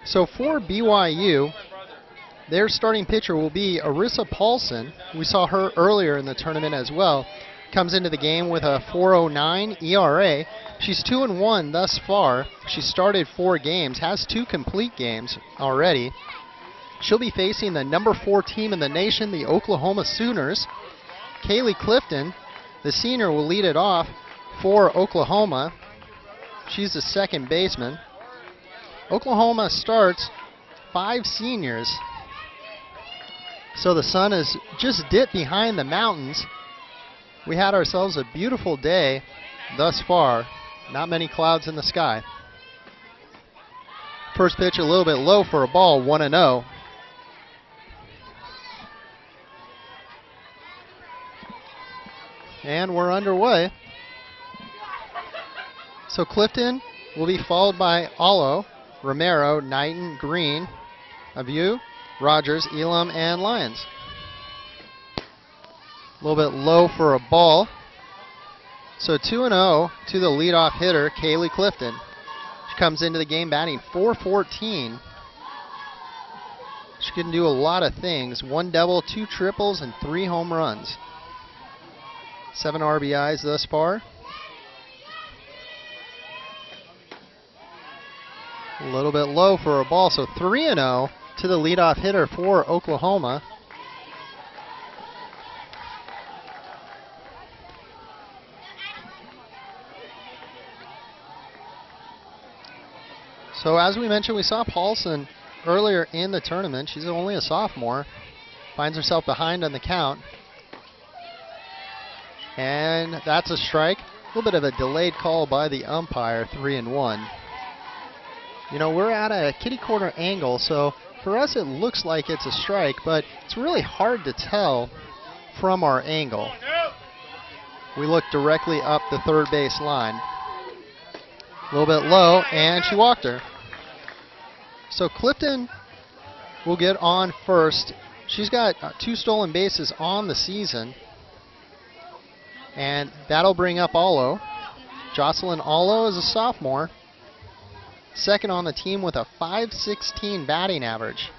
So for BYU, their starting pitcher will be Arissa Paulson. We saw her earlier in the tournament as well. Comes into the game with a 4.09 ERA. She's 2-1 thus far. She started 4 games, has 2 complete games already. She'll be facing the number 4 team in the nation, the Oklahoma Sooners. Kaylee Clifton, the senior, will lead it off for Oklahoma. She's the second baseman. Oklahoma starts 5 seniors. So the sun has just dipped behind the mountains. We had ourselves a beautiful day thus far. Not many clouds in the sky. First pitch a little bit low for a ball, 1-0. And we're underway. So Clifton will be followed by Allo, Romero, Knighton, Green, Aviu, Rogers, Elam, and Lyons. A little bit low for a ball. So 2-0 to the leadoff hitter, Kaylee Clifton. She comes into the game batting .414. She can do a lot of things. 1 double, 2 triples, and 3 home runs. 7 RBIs thus far. A little bit low for a ball, so 3-0 to the leadoff hitter for Oklahoma. So as we mentioned, we saw Paulson earlier in the tournament. She's only a sophomore. Finds herself behind on the count. And that's a strike. A little bit of a delayed call by the umpire, 3-1. You know, we're at a kitty corner angle, so for us it looks like it's a strike, but it's really hard to tell from our angle. We look directly up the third base line. A little bit low, and she walked her. So Clifton will get on first. She's got 2 stolen bases on the season. And that'll bring up Allo. Jocelyn Allo is a sophomore. Second on the team with a .516 batting average.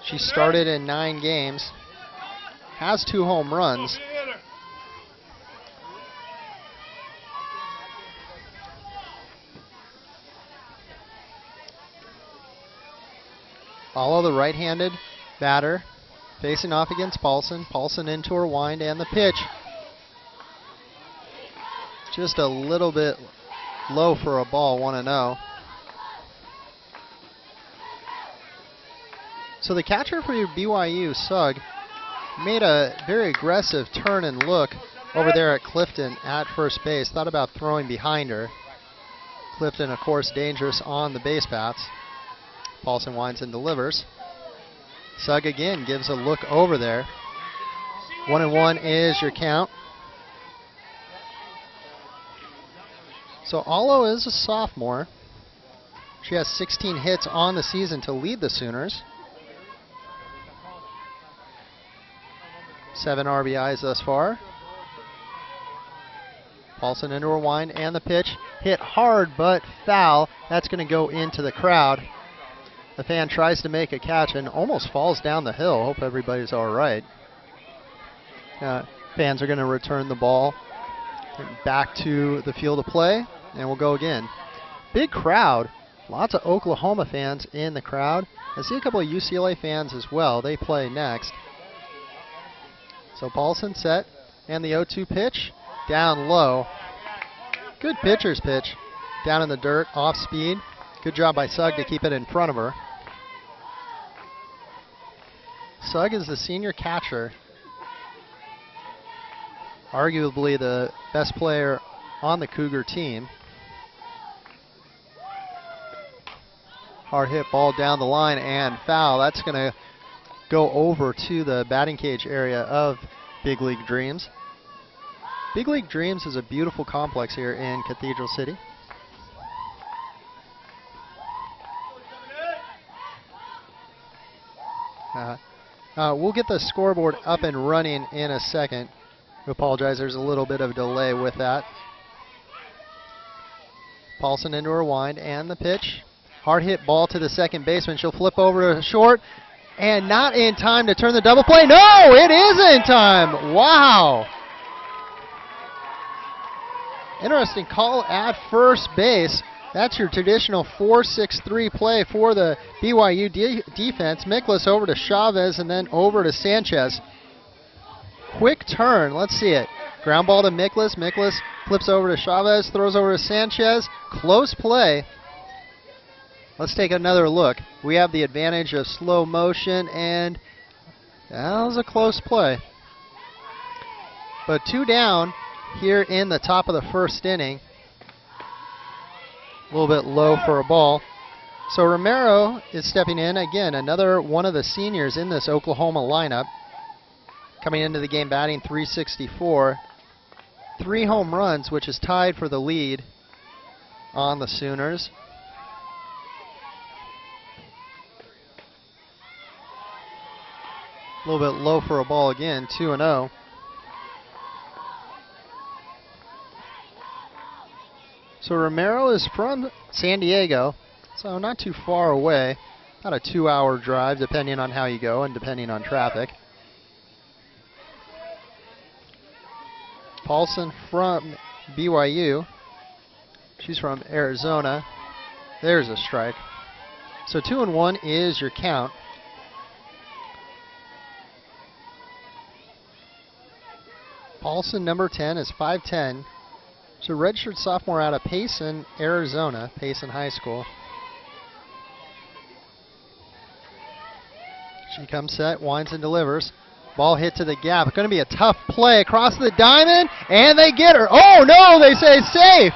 She started in 9 games. Has 2 home runs. Allo, the right-handed batter, facing off against Paulson. Paulson into her wind, and the pitch. Just a little bit low for a ball, 1-0. So the catcher for BYU, Sugg, made a very aggressive turn and look over there at Clifton at first base. Thought about throwing behind her. Clifton, of course, dangerous on the base paths. Paulson winds and delivers. Sugg again gives a look over there. 1-1 is your count. So Allo is a sophomore. She has 16 hits on the season to lead the Sooners. 7 RBIs thus far. Paulson into her wind, and the pitch hit hard but foul. That's going to go into the crowd. The fan tries to make a catch and almost falls down the hill. Hope everybody's all right. Fans are going to return the ball back to the field of play, and we'll go again. Big crowd. Lots of Oklahoma fans in the crowd. I see a couple of UCLA fans as well. They play next. So Paulson set, and the 0-2 pitch down low. Good pitcher's pitch. Down in the dirt, off speed. Good job by Sugg to keep it in front of her. Sugg is the senior catcher. Arguably the best player on the Cougar team. Hard hit ball down the line and foul. That's going to go over to the batting cage area of Big League Dreams. Big League Dreams is a beautiful complex here in Cathedral City. We'll get the scoreboard up and running in a second. I apologize, there's a little bit of a delay with that. Paulson into her wind, and the pitch Hard hit ball to the second baseman. She'll flip over to short, and not in time to turn the double play. No, it is in time. Wow. Interesting call at first base. That's your traditional 4-6-3 play for the BYU defense. Miklas over to Chavez and then over to Sanchez. Quick turn. Let's see it. Ground ball to Miklas. Miklas flips over to Chavez, throws over to Sanchez. Close play. Let's take another look. We have the advantage of slow motion, and that was a close play. But 2 down here in the top of the first inning. A little bit low for a ball. So Romero is stepping in. Again, another one of the seniors in this Oklahoma lineup. Coming into the game batting .364. 3 home runs, which is tied for the lead on the Sooners. A little bit low for a ball again, 2-0. So Romero is from San Diego, so not too far away. About a 2-hour drive, depending on how you go and depending on traffic. Paulson from BYU. She's from Arizona. There's a strike. So 2-1 is your count. Paulson, number 10, is 5'10". So redshirt sophomore out of Payson, Arizona, Payson High School. She comes set, winds and delivers. Ball hit to the gap. It's going to be a tough play across the diamond, and they get her. Oh no, they say safe.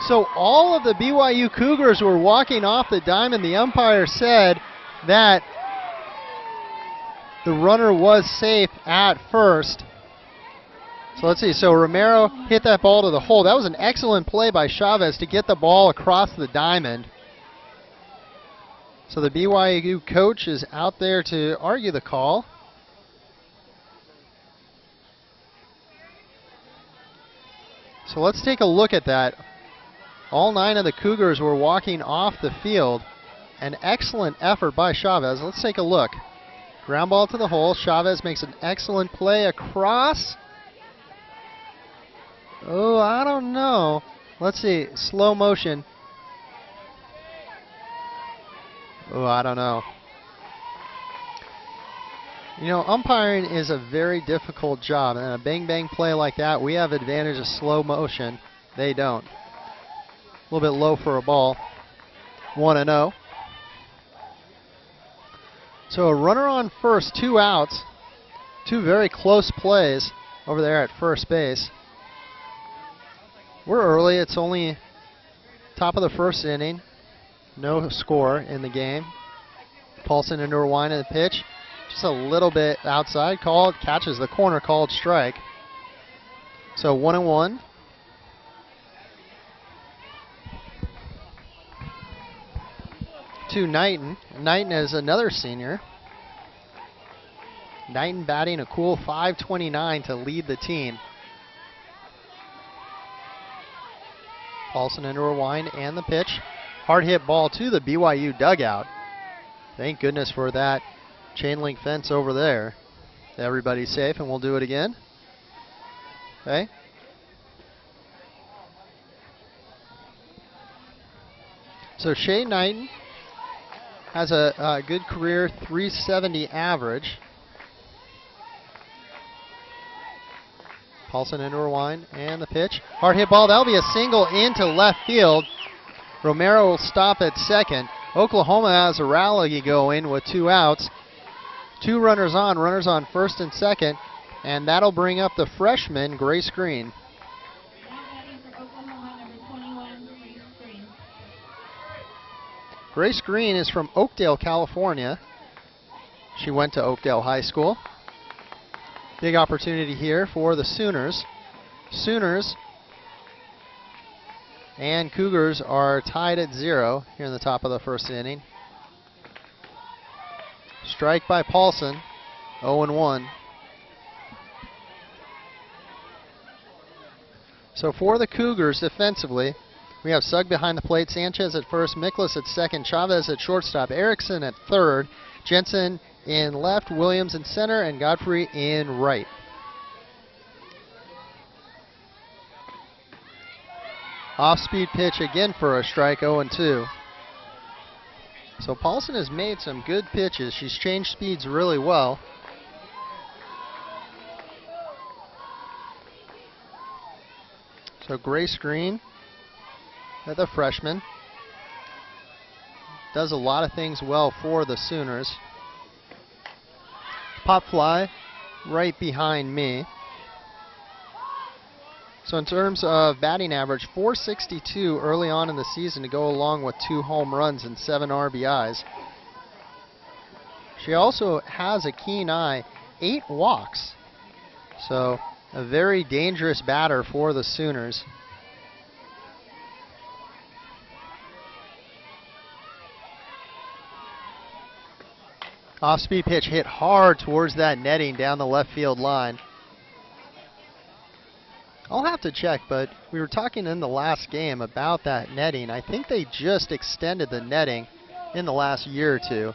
So all of the BYU Cougars were walking off the diamond. The umpire said that the runner was safe at first. So let's see. So Romero hit that ball to the hole. That was an excellent play by Chavez to get the ball across the diamond. So the BYU coach is out there to argue the call. So let's take a look at that. All 9 of the Cougars were walking off the field. An excellent effort by Chavez. Let's take a look. Ground ball to the hole. Chavez makes an excellent play across. Oh, I don't know. Let's see. Slow motion. Oh, I don't know. You know, umpiring is a very difficult job, and a bang-bang play like that, we have advantage of slow motion. They don't. A little bit low for a ball. 1-0. So a runner on first, 2 outs. 2 very close plays over there at first base. We're early. It's only top of the first inning. No score in the game. Paulson into her wind of the pitch. Just a little bit outside. Called. Catches the corner. Called strike. So 1-1. To Knighton. Knighton is another senior. Knighton batting a cool .529 to lead the team. Paulson into her wind and the pitch. Hard hit ball to the BYU dugout. Thank goodness for that chain link fence over there. Everybody's safe, and we'll do it again. Okay. So Shay Knighton has a good career .370 average. Paulson into her wind and the pitch. Hard hit ball. That'll be a single into left field. Romero will stop at second. Oklahoma has a rally going with 2 outs. 2 runners on first and second, and that'll bring up the freshman, Grace Green. Grace Green is from Oakdale, California. She went to Oakdale High School. Big opportunity here for the Sooners. Sooners and Cougars are tied at 0 here in the top of the first inning. Strike by Paulson, 0-1. So for the Cougars defensively, We have Sugg behind the plate, Sanchez at first, Miklas at second, Chavez at shortstop, Erickson at third, Jensen in left, Williams in center, and Godfrey in right. Off-speed pitch again for a strike, 0-2. So Paulson has made some good pitches. She's changed speeds really well. So Grace Green, the freshman, does a lot of things well for the Sooners. Pop fly right behind me. So in terms of batting average, .462 early on in the season to go along with 2 home runs and 7 RBIs. She also has a keen eye, 8 walks. So a very dangerous batter for the Sooners. Off-speed pitch hit hard towards that netting down the left field line. I'll have to check, but we were talking in the last game about that netting. I think they just extended the netting in the last year or two.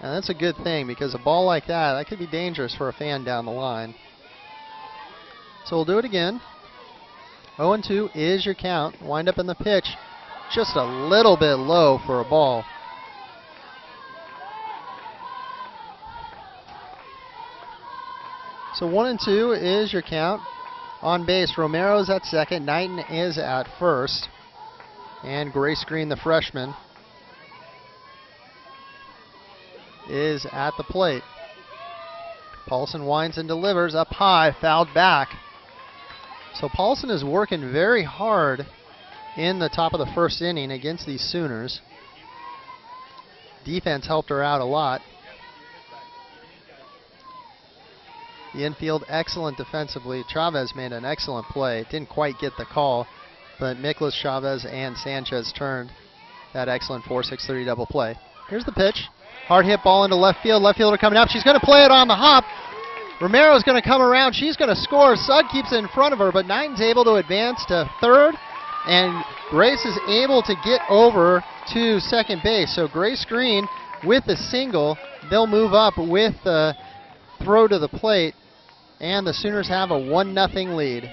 And that's a good thing, because a ball like that could be dangerous for a fan down the line. So we'll do it again. 0-2 is your count. Wind up in the pitch. Just a little bit low for a ball. So 1-2 is your count. On base, Romero's at second, Knighton is at first, and Grace Green, the freshman, is at the plate. Paulson winds and delivers up high, fouled back. So Paulson is working very hard in the top of the first inning against these Sooners. Defense helped her out a lot. The infield, excellent defensively. Chavez made an excellent play. Didn't quite get the call, but Miklas, Chavez, and Sanchez turned that excellent 4-6-3 double play. Here's the pitch. Hard hit ball into left field. Left fielder coming up. She's going to play it on the hop. Romero's going to come around. She's going to score. Sugg keeps it in front of her, but Knighton's able to advance to third, and Grace is able to get over to second base. So Grace Green with the single. They'll move up with the throw to the plate, and the Sooners have a 1-0 lead.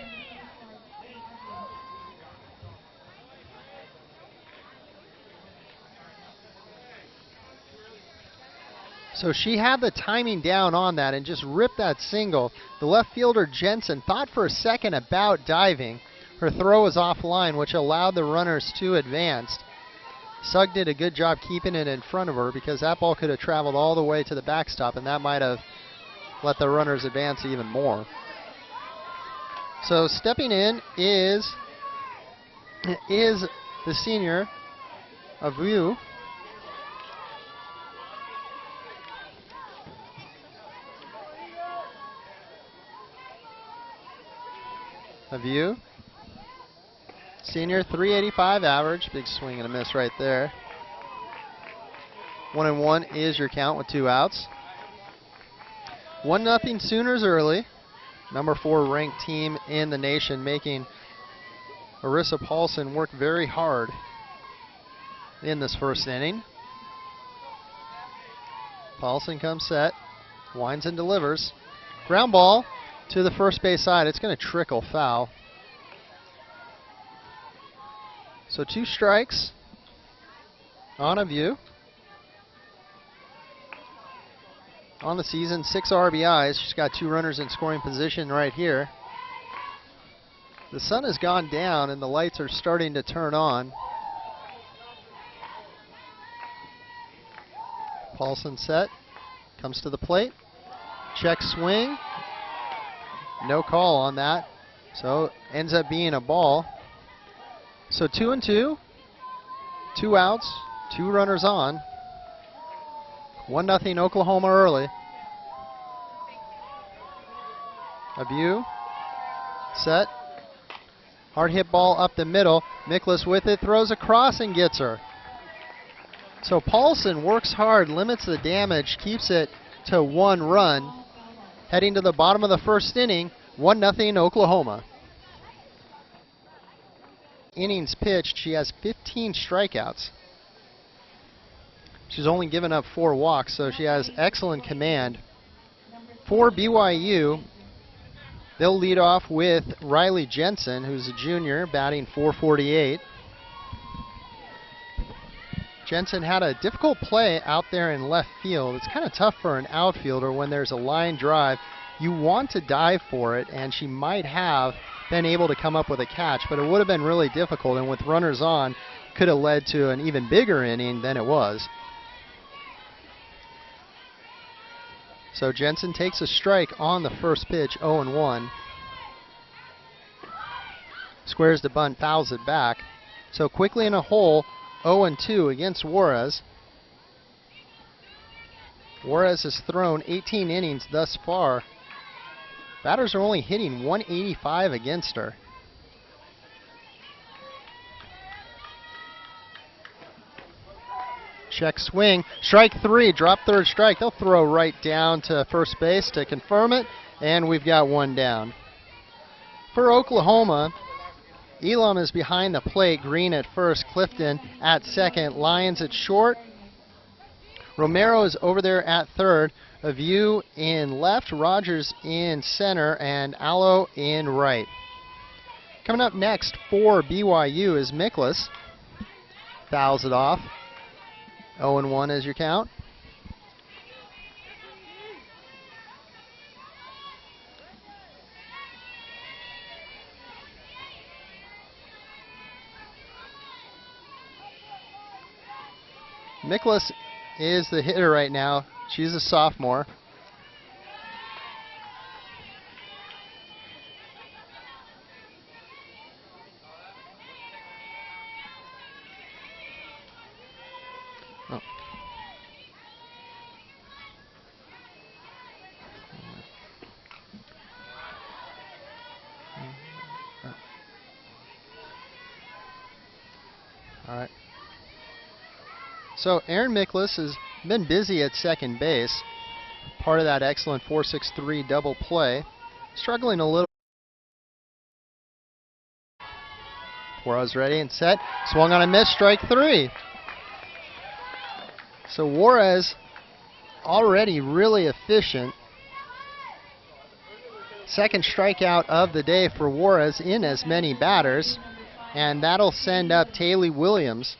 So she had the timing down on that and just ripped that single. The left fielder, Jensen, thought for a second about diving. Her throw was offline, which allowed the runners to advance. Sugg did a good job keeping it in front of her, because that ball could have traveled all the way to the backstop, and that might have let the runners advance even more. So stepping in is the senior, BYU. BYU. Senior, 385 average. Big swing and a miss right there. 1-1 is your count with 2 outs. 1-0 Sooners early. Number 4 ranked team in the nation, making Arissa Paulson work very hard in this first inning. Paulson comes set, winds and delivers. Ground ball to the first base side. It's going to trickle foul. So 2 strikes on BYU. On the season, 6 RBIs. She's got 2 runners in scoring position right here. The sun has gone down and the lights are starting to turn on. Paulson set, comes to the plate, check swing. No call on that, so ends up being a ball. So 2-2, 2 outs, 2 runners on. 1-0 Oklahoma early. BYU set. Hard hit ball up the middle. Miklas with it, throws across and gets her. So Paulson works hard, limits the damage, keeps it to 1 run. Heading to the bottom of the first inning, 1-0 Oklahoma. innings pitched, she has 15 strikeouts. She's only given up 4 walks, so she has excellent command. For BYU, they'll lead off with Riley Jensen, who's a junior, batting .448. Jensen had a difficult play out there in left field. It's kind of tough for an outfielder when there's a line drive. You want to dive for it, and she might have been able to come up with a catch, but it would have been really difficult, and with runners on, could have led to an even bigger inning than it was. So Jensen takes a strike on the first pitch, 0-1. Squares the bunt, fouls it back. So quickly in a hole, 0-2 against Juarez. Juarez has thrown 18 innings thus far. Batters are only hitting .185 against her. Check swing, strike 3, drop third strike. They'll throw right down to first base to confirm it, and we've got 1 down. For Oklahoma, Elam is behind the plate, Green at first, Clifton at second, Lyons at short. Romero is over there at third, Aviu in left, Rogers in center, and Allo in right. Coming up next for BYU is Miklas. Fouls it off. 0-1 is your count. Miklas is the hitter right now. She's a sophomore. Oh. All right. So Aaron Miklas has been busy at second base. Part of that excellent 4-6-3 double play. Struggling a little. Juarez ready and set. Swung on a miss, strike 3. So Juarez already really efficient. Second strikeout of the day for Juarez in as many batters. And that'll send up Taylor Williams.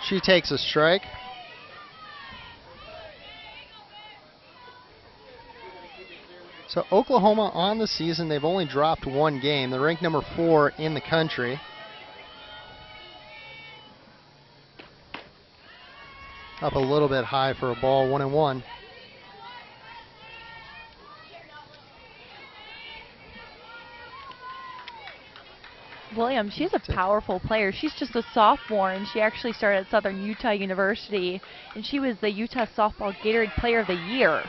She takes a strike. So Oklahoma on the season, they've only dropped 1 game. They're ranked number 4 in the country. Up a little bit high for a ball, 1-1. Williams, she's a powerful player. She's just a sophomore, and she actually started at Southern Utah University, and she was the Utah Softball Gatorade Player of the Year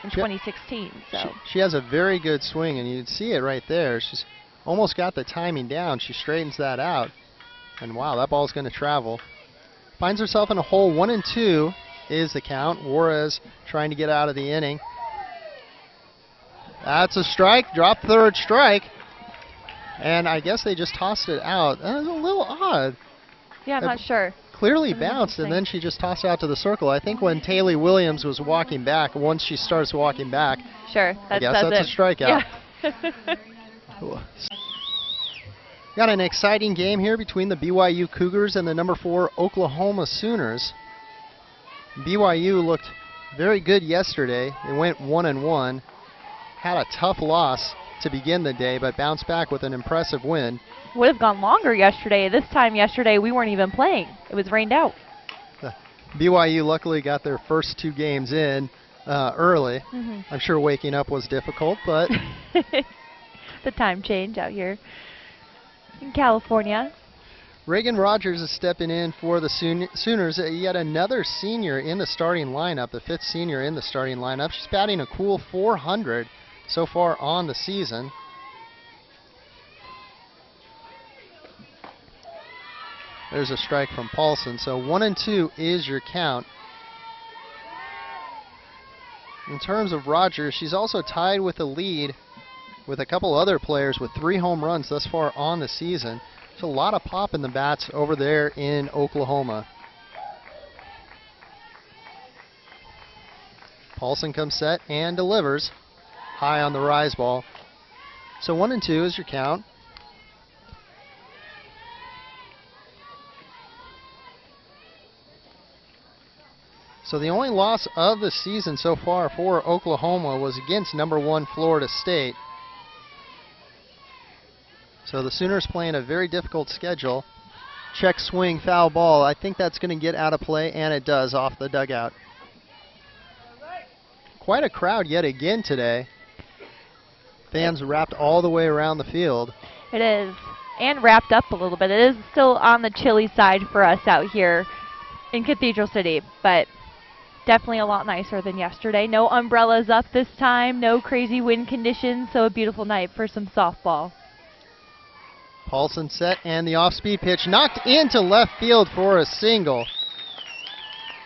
in 2016. So she has a very good swing, and you can see it right there. She's almost got the timing down. She straightens that out, and wow, that ball's going to travel. Finds herself in a hole. 1-2 is the count. Juarez trying to get out of the inning. That's a strike. Drop third strike. And I guess they just tossed it out. That was a little odd. Yeah, I'm not sure. Clearly bounced, and then she just tossed it out to the circle. I think when Taylor Williams was walking back, once she starts walking back, sure, I guess that's a strikeout. Yeah. Got an exciting game here between the BYU Cougars and the number 4 Oklahoma Sooners. BYU looked very good yesterday. They went 1-1. Had a tough loss to begin the day, but bounced back with an impressive win. Would have gone longer yesterday. This time yesterday we weren't even playing. It was rained out. BYU luckily got their first 2 games in early. I'm sure waking up was difficult, but the time change out here in California. Reagan Rogers is stepping in for the Sooners. Yet another senior in the starting lineup, the 5th senior in the starting lineup. She's batting a cool .400 so far on the season. There's a strike from Paulson. So 1-2 is your count. In terms of Rogers, she's also tied with the lead with a couple other players with 3 home runs thus far on the season. There's a lot of pop in the bats over there in Oklahoma. Paulson comes set and delivers. High on the rise ball. So 1-2 is your count. So the only loss of the season so far for Oklahoma was against number 1 Florida State. So the Sooners playing a very difficult schedule. Check swing, foul ball. I think that's going to get out of play, and it does off the dugout. Quite a crowd yet again today. Fans wrapped all the way around the field. It is, and wrapped up a little bit. It is still on the chilly side for us out here in Cathedral City, but definitely a lot nicer than yesterday. No umbrellas up this time, no crazy wind conditions, so a beautiful night for some softball. Paulson set, and the off-speed pitch knocked into left field for a single.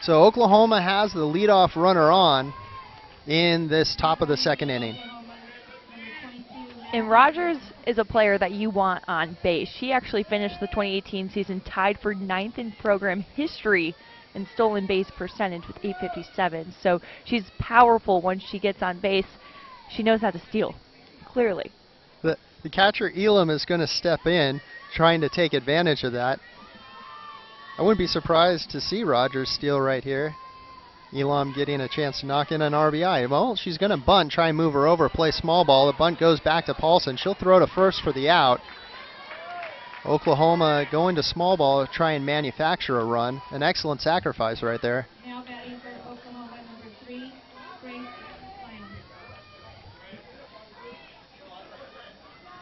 So Oklahoma has the leadoff runner on in this top of the second inning. And Rogers is a player that you want on base. She actually finished the 2018 season tied for 9th in program history in stolen base percentage with 857. So she's powerful once she gets on base. She knows how to steal, clearly. The catcher Elam is going to step in, trying to take advantage of that. I wouldn't be surprised to see Rogers steal right here. Elam getting a chance to knock in an RBI. Well, she's going to bunt, try and move her over, play small ball. The bunt goes back to Paulson. She'll throw to first for the out. Oklahoma going to small ball to try and manufacture a run. An excellent sacrifice right there. Now batting for Oklahoma, number 3, Grace Lyons.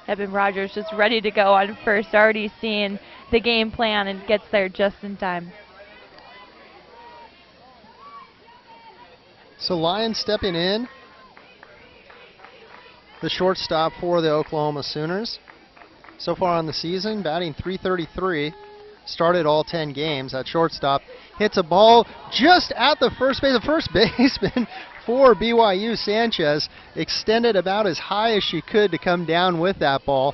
Evan Rogers just ready to go on first, already seeing the game plan and gets there just in time. So Lyons stepping in, the shortstop for the Oklahoma Sooners. So far on the season, batting .333, started all 10 games at shortstop. Hits a ball just at the first base. The first baseman for BYU, Sanchez, extended about as high as she could to come down with that ball.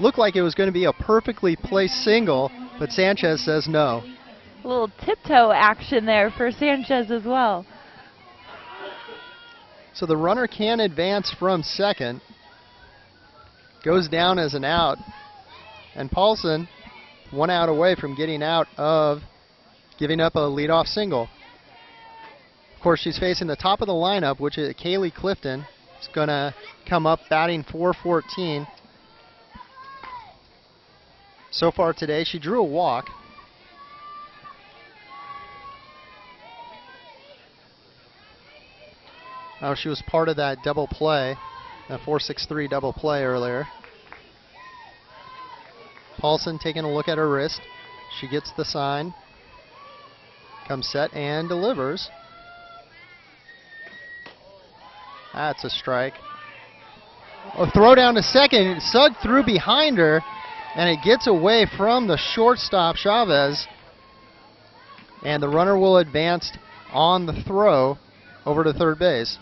Looked like it was going to be a perfectly placed single, but Sanchez says no. A little tiptoe action there for Sanchez as well. So the runner can advance from second. Goes down as an out. And Paulson, 1 out away from getting out of giving up a leadoff single. Of course, she's facing the top of the lineup, which is Kaylee Clifton. Is going to come up batting .414. So far today, she drew a walk. Oh, she was part of that double play, that 4-6-3 double play earlier. Paulson taking a look at her wrist. She gets the sign. Comes set and delivers. That's a strike. A throw down to second. Sugg threw behind her, and it gets away from the shortstop, Chavez. And the runner will advance on the throw over to third base.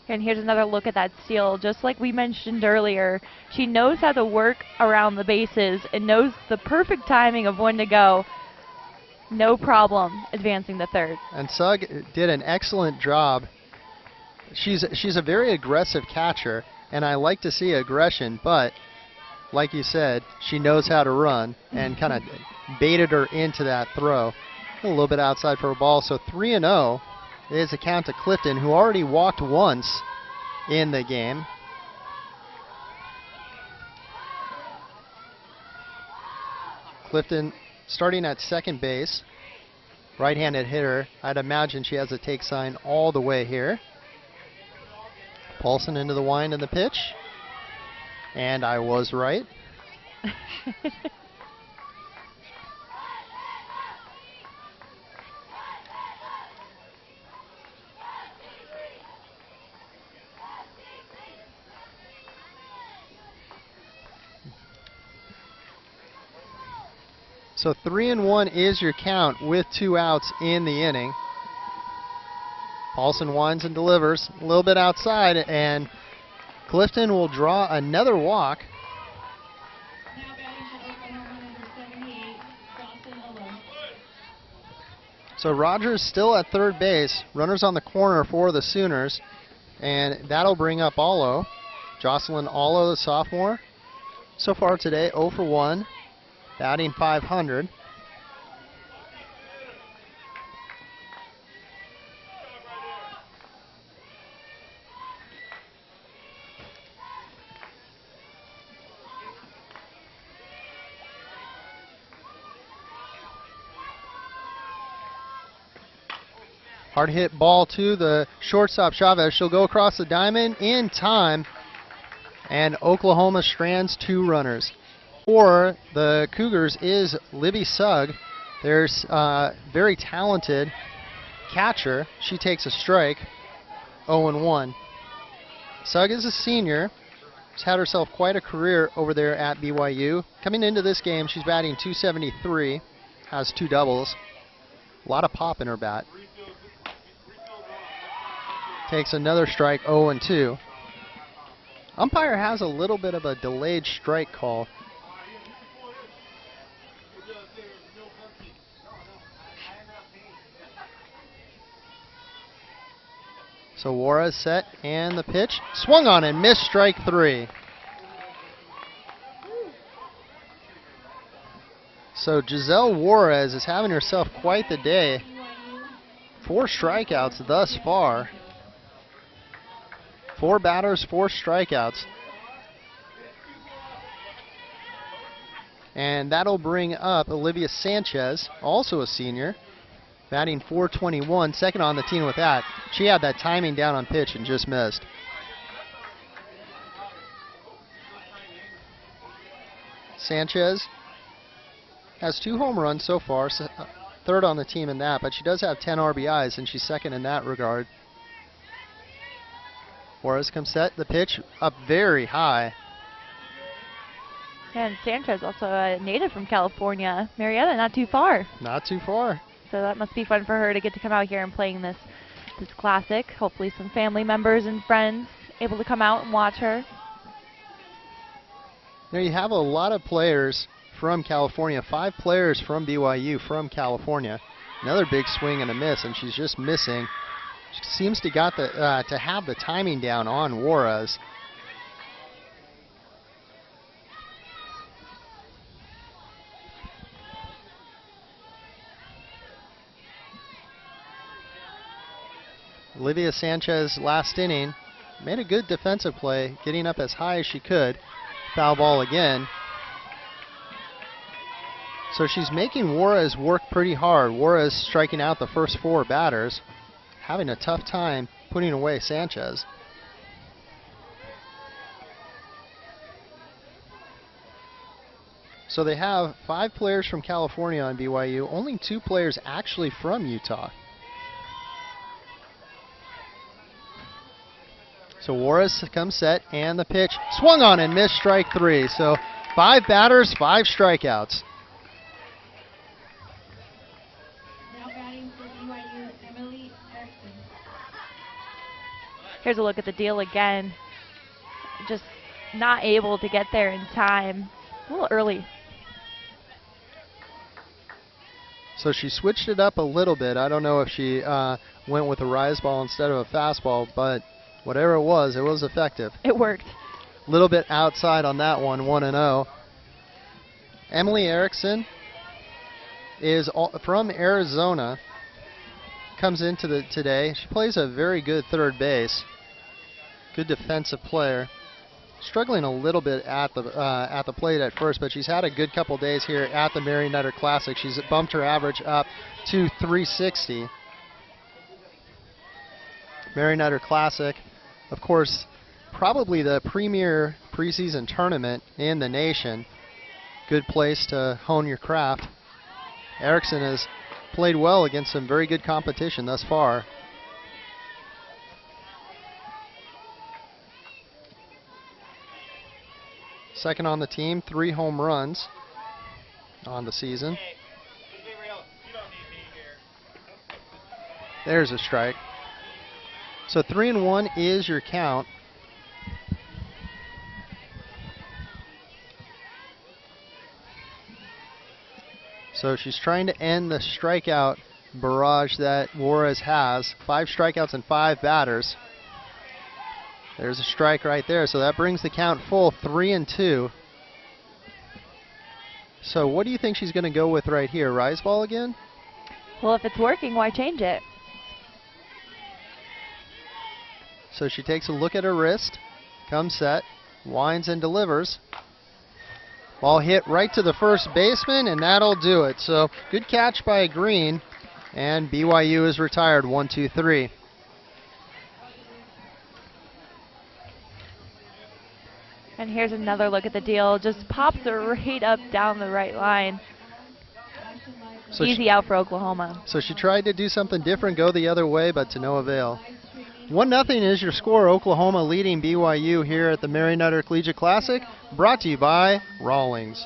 And here's another look at that steal. Just like we mentioned earlier, she knows how to work around the bases and knows the perfect timing of when to go. No problem advancing the third. And Sugg did an excellent job. She's a very aggressive catcher, and I like to see aggression, but like you said, she knows how to run and kind of baited her into that throw. A little bit outside for a ball, so 3-0 is a count to Clifton, who already walked once in the game. Clifton starting at second base. Right-handed hitter. I'd imagine she has a take sign all the way here. Paulson into the wind and the pitch. And I was right. So 3-1 is your count with 2 outs in the inning. Paulson winds and delivers a little bit outside, and Clifton will draw another walk. Now batting for Oklahoma, number 78, Jocelyn Olo. So Rogers still at third base. Runners on the corner for the Sooners. And that'll bring up Allo. Jocelyn Allo, the sophomore. So far today, 0 for 1, batting .500. Hard hit ball to the shortstop Chavez. She'll go across the diamond in time, and Oklahoma strands 2 runners. For the Cougars is Libby Sugg. There's very talented catcher. She takes a strike, 0-1. Sugg is a senior. She's had herself quite a career over there at BYU. Coming into this game, she's batting .273, has 2 doubles. A lot of pop in her bat. Takes another strike, 0-2. Umpire has a little bit of a delayed strike call. So Juarez set, and the pitch swung on and missed, strike 3. So Giselle Juarez is having herself quite the day. 4 strikeouts thus far. 4 batters, 4 strikeouts. And that'll bring up Olivia Sanchez, also a senior, batting .421, second on the team with that. She had that timing down on pitch and just missed. Sanchez has 2 home runs so far, third on the team in that, but she does have 10 RBIs, and she's second in that regard. Juarez comes set, the pitch up very high. And Sanchez, also a native from California. Marietta, not too far. Not too far. So that must be fun for her to get to come out here and playing this classic. Hopefully some family members and friends able to come out and watch her. You know, you have a lot of players from California, 5 players from BYU from California. Another big swing and a miss, and she's just missing. She seems to got the to have the timing down on Juarez. Olivia Sanchez last inning made a good defensive play, getting up as high as she could. Foul ball again. So she's making Juarez work pretty hard. Juarez striking out the first 4 batters, having a tough time putting away Sanchez. So they have 5 players from California on BYU, only 2 players actually from Utah. So Juarez comes set, and the pitch swung on and missed, strike 3. So 5 batters, 5 strikeouts. Now batting for BYU, Emily Erickson. Here's a look at the deal again. Just not able to get there in time. A little early. So she switched it up a little bit. I don't know if she went with a rise ball instead of a fastball, but whatever it was effective. It worked. A little bit outside on that one, 1-0. Emily Erickson is from Arizona. Comes into today. She plays a very good third base. Good defensive player. Struggling a little bit at the plate at first, but she's had a good couple days here at the Mary Nutter Classic. She's bumped her average up to .360. Mary Nutter Classic, of course, probably the premier preseason tournament in the nation. Good place to hone your craft. Erickson has played well against some very good competition thus far. Second on the team, 3 home runs on the season. There's a strike. So 3-1 is your count. So she's trying to end the strikeout barrage that Juarez has. 5 strikeouts and 5 batters. There's a strike right there, so that brings the count full, 3-2. So what do you think she's going to go with right here? Rise ball again? Well, if it's working, why change it? So she takes a look at her wrist, comes set, winds and delivers. Ball hit right to the first baseman, and that'll do it. So good catch by Green, and BYU is retired, 1-2-3. And here's another look at the deal. Just pops it right up down the right line. So Easy out for Oklahoma. So she tried to do something different, go the other way, but to no avail. 1-0 is your score. Oklahoma leading BYU here at the Mary Nutter Collegiate Classic, brought to you by Rawlings.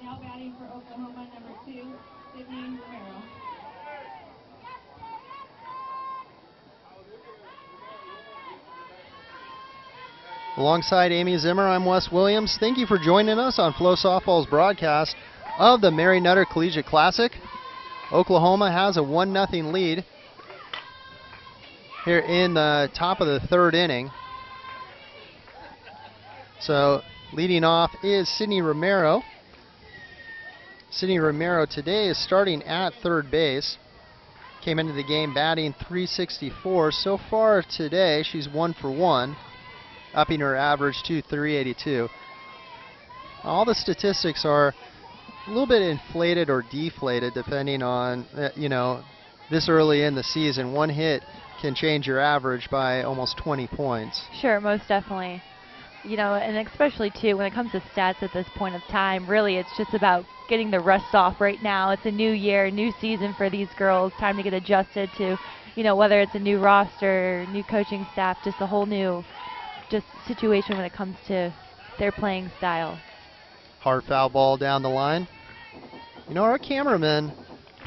Now batting for Oklahoma, number 2, Sydney Romero. Alongside Amy Zimmer, I'm Wes Williams. Thank you for joining us on Flow Softball's broadcast of the Mary Nutter Collegiate Classic. Oklahoma has a 1-0 lead here in the top of the 3rd inning. So leading off is Sydney Romero. Sydney Romero today is starting at 3rd base. Came into the game batting .364. So far today, she's 1 for 1, upping her average to .382. All the statistics are a little bit inflated or deflated depending on, this early in the season. One hit can change your average by almost 20 points. Sure, most definitely. And especially too, when it comes to stats at this point of time, really it's just about getting the rust off right now. It's a new year, new season for these girls. Time to get adjusted to, whether it's a new roster, new coaching staff, just a whole new situation when it comes to their playing style. Hard foul ball down the line. Our cameramen,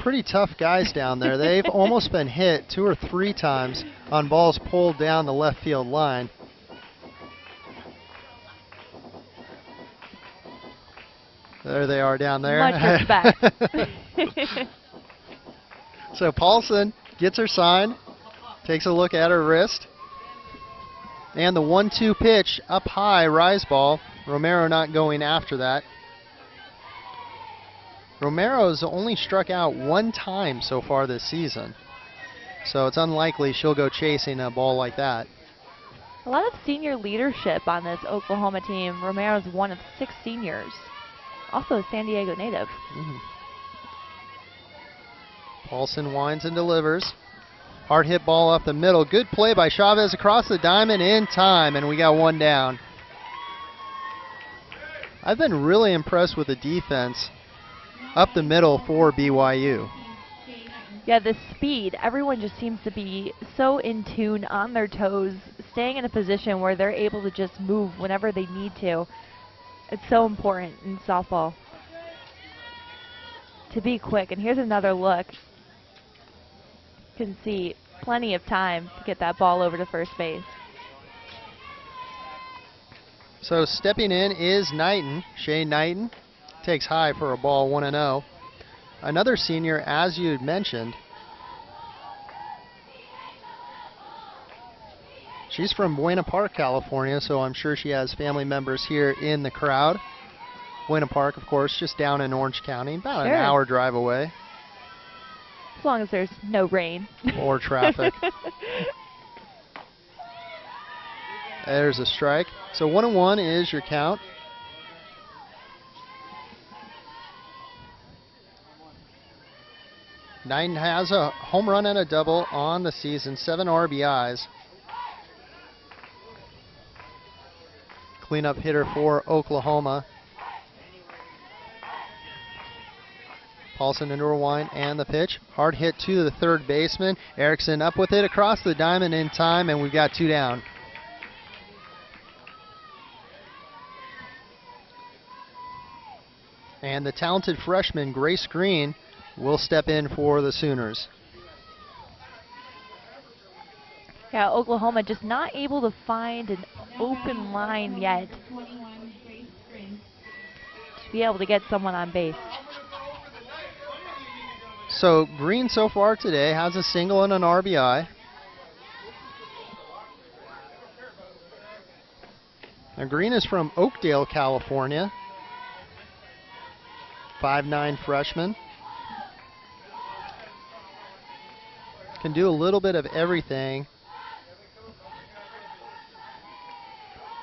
pretty tough guys down there. They've almost been hit 2 or 3 times on balls pulled down the left field line. There they are down there. Much respect. So Paulson gets her sign, takes a look at her wrist. And the 1-2 pitch up high, rise ball. Romero not going after that. Romero's only struck out 1 time so far this season. So it's unlikely she'll go chasing a ball like that. A lot of senior leadership on this Oklahoma team. Romero's one of 6 seniors. Also a San Diego native. Paulson winds and delivers. Hard hit ball up the middle. Good play by Chavez across the diamond in time, and we got 1 down. I've been really impressed with the defense up the middle for BYU. Yeah, the speed. Everyone just seems to be so in tune, on their toes, staying in a position where they're able to just move whenever they need to. It's so important in softball to be quick. And here's another look. You can see plenty of time to get that ball over to first base. So stepping in is Knighton. Shane Knighton takes high for a ball 1-0. Another senior, as you had mentioned. She's from Buena Park, California, so I'm sure she has family members here in the crowd. Buena Park, of course, just down in Orange County, about an hour drive away. As long as there's no rain. Or traffic. There's a strike. So 1-1 is your count. Knighton has a home run and a double on the season, 7 RBIs. Cleanup hitter for Oklahoma. Paulson into her line and the pitch. Hard hit to the third baseman. Erickson up with it across the diamond in time, and we've got 2 down. And the talented freshman, Grace Green, will step in for the Sooners. Yeah, Oklahoma just not able to find an open line yet to be able to get someone on base. So Green so far today has a single and an RBI. Now Green is from Oakdale, California. 5'9" freshman. Can do a little bit of everything.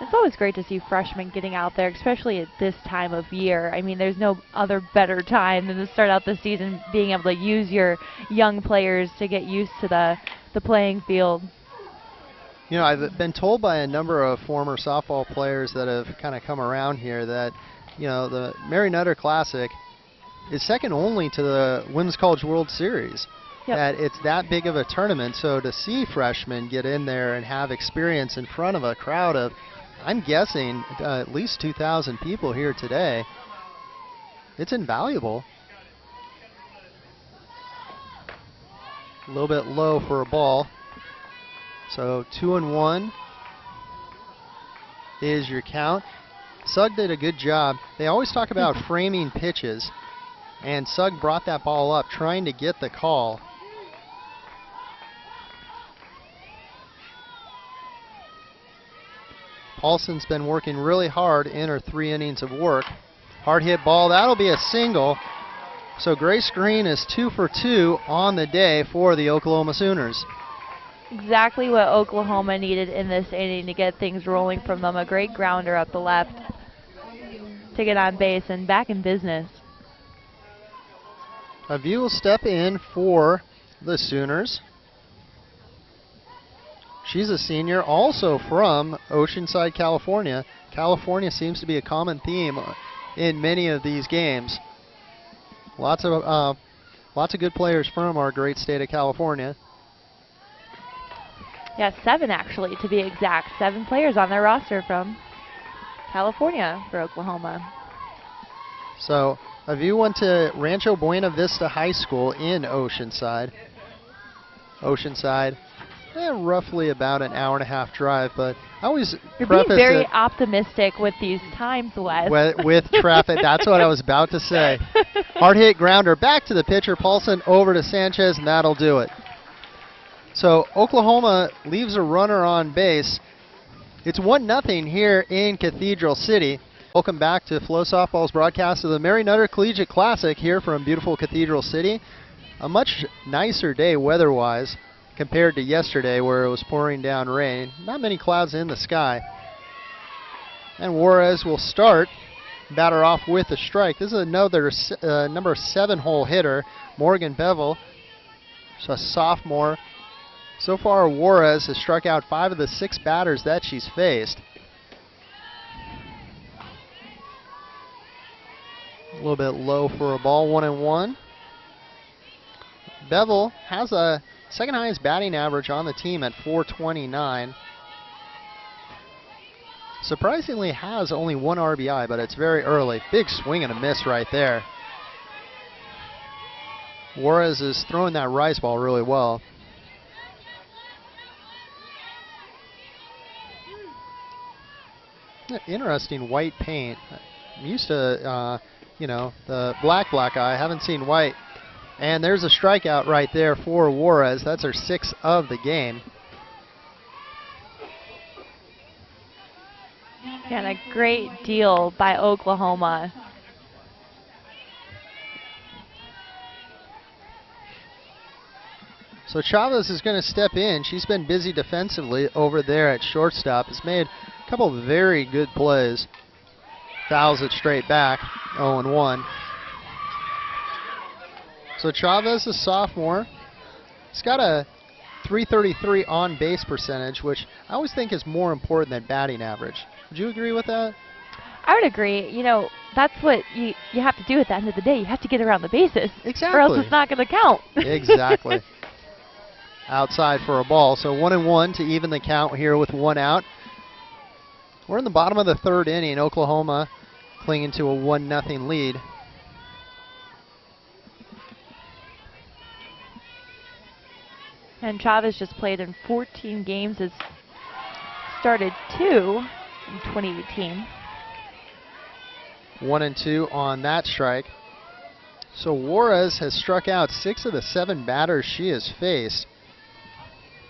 It's always great to see freshmen getting out there, especially at this time of year. I mean, there's no other better time than to start out the season being able to use your young players to get used to the playing field. You know, I've been told by a number of former softball players that have kind of come around here that, you know, the Mary Nutter Classic is second only to the Women's College World Series. Yep. That it's that big of a tournament, so to see freshmen get in there and have experience in front of a crowd of, I'm guessing, at least 2,000 people here today, it's invaluable. A little bit low for a ball. So 2-1 is your count. Sugg did a good job. They always talk about framing pitches, and Sugg brought that ball up trying to get the call. Paulson's been working really hard in her 3 innings of work. Hard hit ball, that'll be a single. So Grace Green is 2 for 2 on the day for the Oklahoma Sooners. Exactly what Oklahoma needed in this inning to get things rolling from them. A great grounder up the left to get on base and back in business. A view will step in for the Sooners. She's a senior, also from Oceanside, California. California seems to be a common theme in many of these games. Lots of good players from our great state of California. Yeah, 7 actually, to be exact. 7 players on their roster from California for Oklahoma. So, a view went to Rancho Buena Vista High School in Oceanside. Oceanside, roughly about an hour and a half drive, but I always You're preface being very it optimistic with these times, Wes. with traffic. That's what I was about to say. Hard hit grounder back to the pitcher, Paulson over to Sanchez, and that'll do it. So Oklahoma leaves a runner on base. It's 1-0 here in Cathedral City. Welcome back to Flow Softball's broadcast of the Mary Nutter Collegiate Classic here from beautiful Cathedral City. A much nicer day weather-wise compared to yesterday where it was pouring down rain. Not many clouds in the sky. And Juarez will start. Batter off with a strike. This is another number 7 hole hitter, Morgan Bevel. So a sophomore. So far, Juarez has struck out 5 of the 6 batters that she's faced. A little bit low for a ball, 1-1. Bevel has a second highest batting average on the team at .429. Surprisingly has only 1 RBI, but it's very early. Big swing and a miss right there. Juarez is throwing that rice ball really well. Interesting white paint. I'm used to, the black eye. I haven't seen white. And there's a strikeout right there for Juarez. That's her 6th of the game. And a great deal by Oklahoma. So Chavez is going to step in. She's been busy defensively over there at shortstop. Has made a couple of very good plays. Fouls it straight back, 0-1. So Chavez, a sophomore, he's got a .333 on base percentage, which I always think is more important than batting average. Would you agree with that? I would agree. You know, that's what you have to do at the end of the day. You have to get around the bases. Exactly. Or else it's not going to count. Exactly. Outside for a ball. So 1-1 to even the count here with 1 out. We're in the bottom of the 3rd inning. Oklahoma clinging to a 1-0 lead. And Chavez just played in 14 games, has started 2 in 2018. 1-2 on that strike. So Juarez has struck out 6 of the 7 batters she has faced.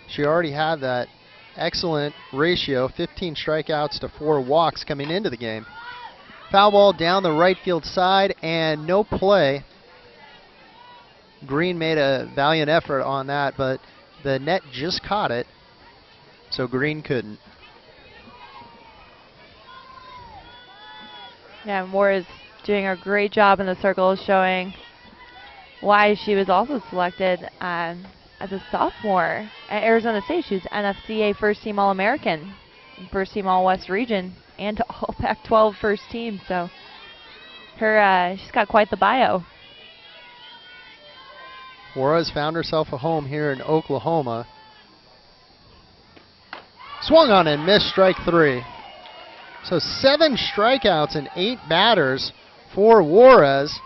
She already had that excellent ratio, 15 strikeouts to 4 walks coming into the game. Foul ball down the right field side and no play. Green made a valiant effort on that, but the net just caught it, so Green couldn't. Yeah, Moore is doing a great job in the circle, showing why she was also selected as a sophomore at Arizona State. She was NFCA First Team All-American, First Team All-West Region, and All Pac-12 First Team. So she's got quite the bio. Juarez found herself a home here in Oklahoma. Swung on and missed, strike 3. So 7 strikeouts and 8 batters for Juarez.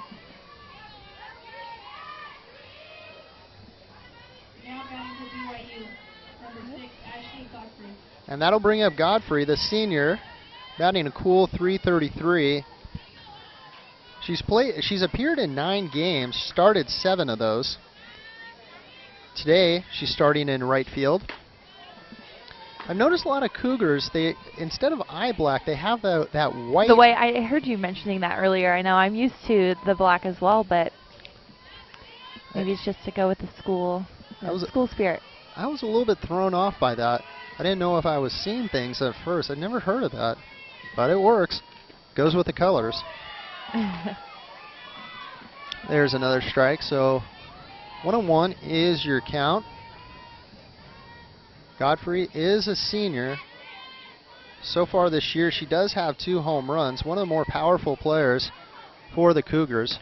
Now batting for BYU, number 6, Ashley Godfrey. And that'll bring up Godfrey, the senior, batting a cool .333. She's appeared in 9 games, started 7 of those. Today, she's starting in right field. I've noticed a lot of Cougars, they instead of eye black, they have that white. The way I heard you mentioning that earlier, I know I'm used to the black as well, but maybe it's just to go with the school spirit. I was a little bit thrown off by that. I didn't know if I was seeing things at first. I'd never heard of that, but it works. Goes with the colors. There's another strike, so 1-1 is your count. Godfrey is a senior. So far this year, she does have 2 home runs, one of the more powerful players for the Cougars.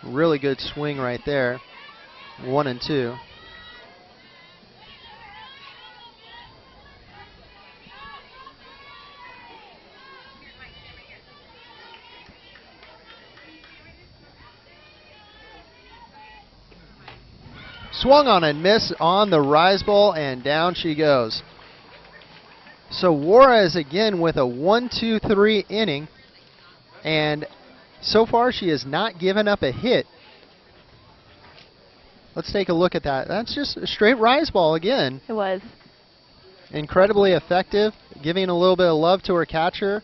Really good swing right there. 1-2. Swung on and missed on the rise ball, and down she goes. So Juarez again with a 1-2-3 inning, and so far she has not given up a hit. Let's take a look at that. That's just a straight rise ball again. It was. Incredibly effective, giving a little bit of love to her catcher.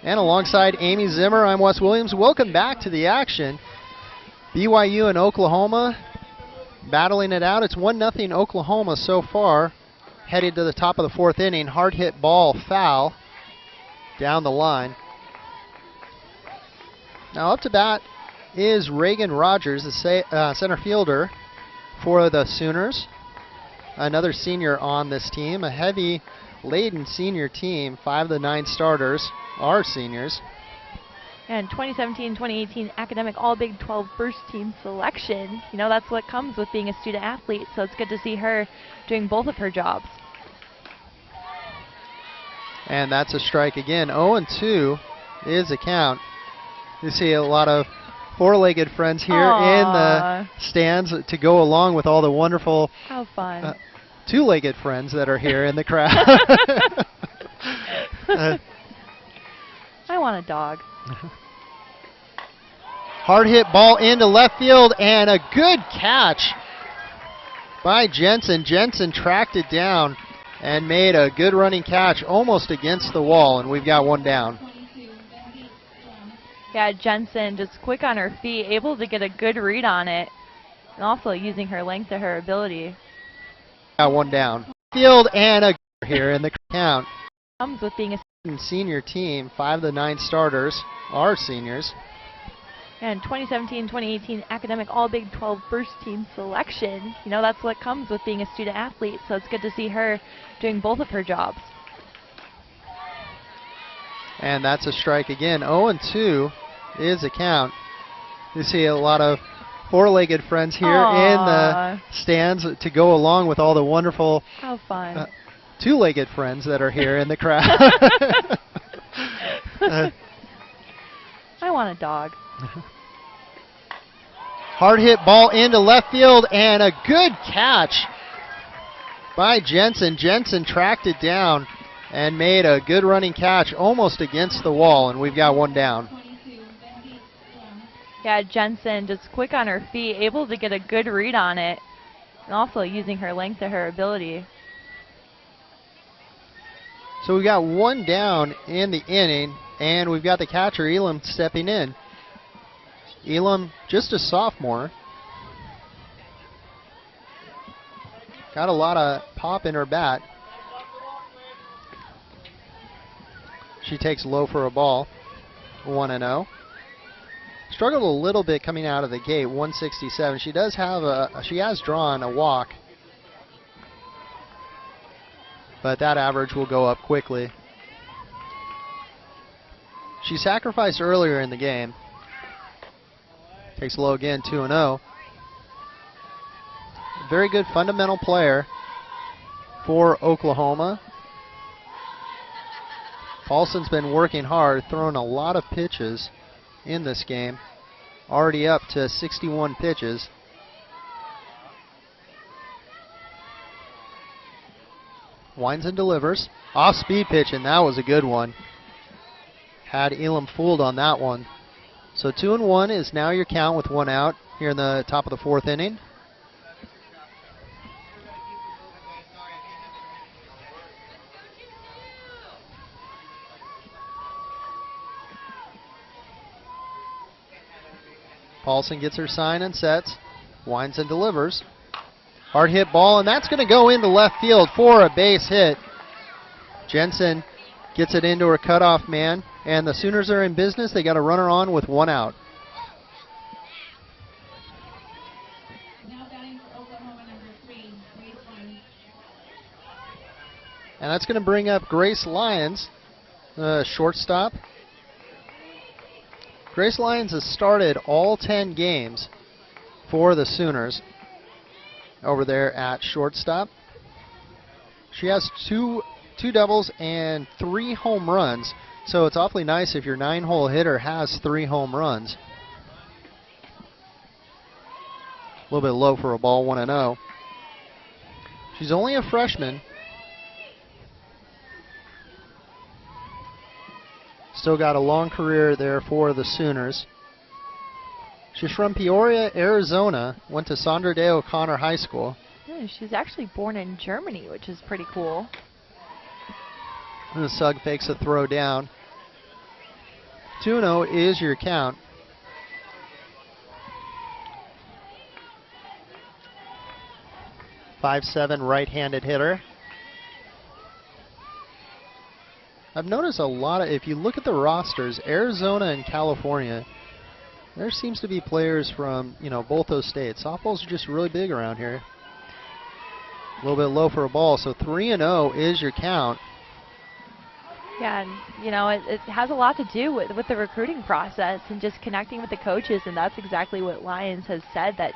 And alongside Amy Zimmer, I'm Wes Williams. Welcome back to the action. BYU and Oklahoma battling it out. It's 1-0 Oklahoma so far. Headed to the top of the 4th inning. Hard hit ball, foul down the line. Now up to bat is Reagan Rogers, the center fielder for the Sooners. Another senior on this team. A heavy laden senior team. 5 of the 9 starters are seniors. And 2017-2018 academic all Big 12 first team selection. You know, that's what comes with being a student athlete, so it's good to see her doing both of her jobs. And that's a strike again. 0-2 is the count. You see a lot of 4-legged friends here in the stands to go along with all the wonderful How fun. two-legged friends that are here in the crowd. I want a dog. Hard hit ball into left field, and a good catch by Jensen. Jensen tracked it down and made a good running catch almost against the wall, and we've got one down. Yeah, Jensen just quick on her feet, able to get a good read on it, and also using her length to her ability. Got one down. Field and a here in the count. Comes with being a Senior team, 5 of the 9 starters are seniors. and 2017-2018 academic All Big 12 first team selection. You know, that's what comes with being a student athlete, so it's good to see her doing both of her jobs. And that's a strike again. 0-2 is the count. You see a lot of four-legged friends here in the stands to go along with all the wonderful How fun. Two-legged friends that are here in the crowd. I want a dog. Hard hit ball into left field, and a good catch by Jensen. Jensen tracked it down and made a good running catch almost against the wall, and we've got one down. Yeah, Jensen just quick on her feet, able to get a good read on it, and also using her length to her ability. So we've got one down in the inning, and we've got the catcher, Elam, stepping in. Elam, just a sophomore. Got a lot of pop in her bat. She takes low for a ball, 1-0. Struggled a little bit coming out of the gate, 167. She does have she has drawn a walk, but that average will go up quickly. She sacrificed earlier in the game. Takes low again, 2-0. Very good fundamental player for Oklahoma. Paulson's been working hard, throwing a lot of pitches in this game. Already up to 61 pitches. Winds and delivers. Off-speed pitch, and that was a good one. Had Elam fooled on that one. So 2-1 is now your count with one out here in the top of the 4th inning. Paulson gets her sign and sets. Winds and delivers. Hard hit ball, and that's going to go into left field for a base hit. Jensen gets it into her cutoff man, and the Sooners are in business. They got a runner on with one out. Now batting for Oklahoma, number 3, Grace Lyons. And that's going to bring up Grace Lyons, shortstop. Grace Lyons has started all 10 games for the Sooners over there at shortstop. She has two doubles and 3 home runs, so it's awfully nice if your 9-hole hitter has 3 home runs. A little bit low for a ball, 1-0. She's only a freshman. Still got a long career there for the Sooners. She's from Peoria, Arizona. Went to Sandra Day O'Connor High School. Yeah, she's actually born in Germany, which is pretty cool. And the Sugg fakes a throw down. 2-0 is your count. .57 right-handed hitter. I've noticed a lot of, if you look at the rosters, Arizona and California, there seems to be players from, both those states. Softballs are just really big around here. A little bit low for a ball, so 3-0 is your count. Yeah, and it has a lot to do with the recruiting process and just connecting with the coaches, and that's exactly what Lyons has said, that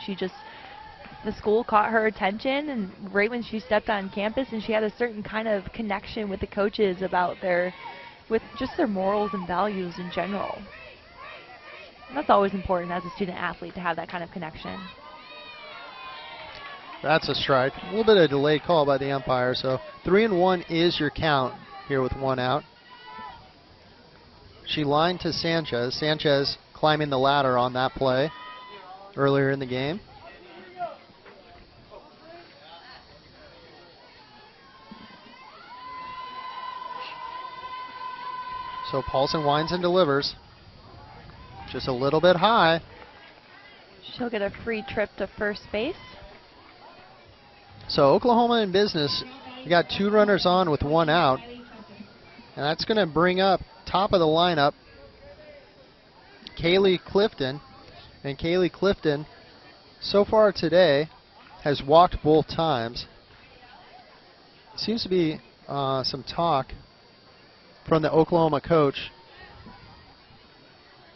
the school caught her attention, and right when she stepped on campus, and she had a certain kind of connection with the coaches about with just their morals and values in general. And that's always important as a student athlete, to have that kind of connection. That's a strike. A little bit of delayed call by the umpire, so 3-1 is your count here with 1 out. She lined to Sanchez. Sanchez climbing the ladder on that play earlier in the game. So Paulson winds and delivers. Just a little bit high. She'll get a free trip to first base. So Oklahoma in business. We got 2 runners on with 1 out. And that's going to bring up top of the lineup Kaylee Clifton. And Kaylee Clifton, so far today, has walked both times. Seems to be some talk from the Oklahoma coach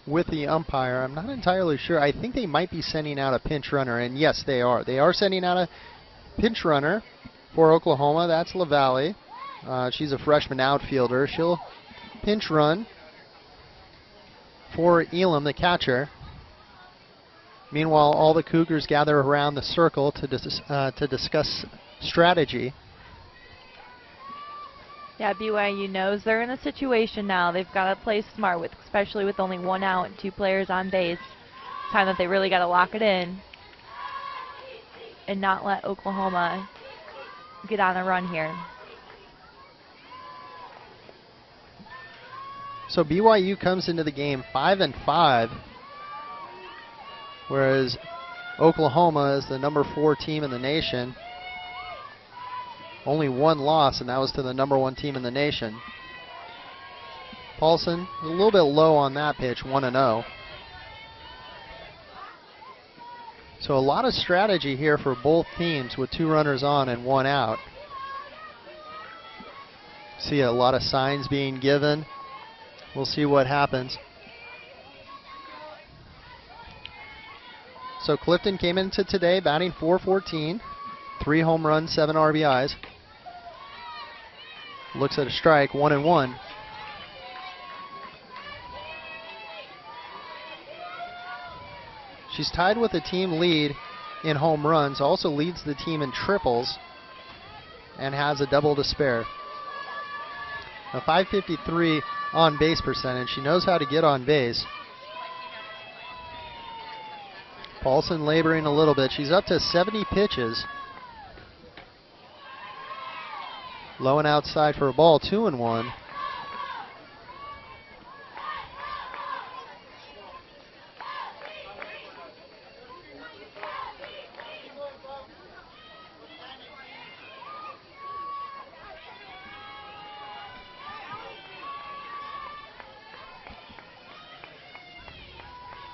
with the umpire. I'm not entirely sure. I think they might be sending out a pinch runner, and yes, they are. They are sending out a pinch runner for Oklahoma. That's LaValle. She's a freshman outfielder. She'll pinch run for Elam, the catcher. Meanwhile, all the Cougars gather around the circle to discuss strategy. Yeah, BYU knows they're in a situation now. They've got to play smart, especially with only 1 out and 2 players on base. Time that they really got to lock it in and not let Oklahoma get on a run here. So BYU comes into the game 5-5, whereas Oklahoma is the number 4 team in the nation. Only 1 loss, and that was to the number 1 team in the nation. Paulson a little bit low on that pitch, 1-0. So a lot of strategy here for both teams with 2 runners on and 1 out. See a lot of signs being given. We'll see what happens. So Clifton came into today batting .414, 3 home runs, 7 RBIs. Looks at a strike, 1-1. She's tied with the team lead in home runs, also leads the team in triples, and has a double to spare. A .553 on base percentage. She knows how to get on base. Paulson laboring a little bit. She's up to 70 pitches. Low and outside for a ball, 2-1.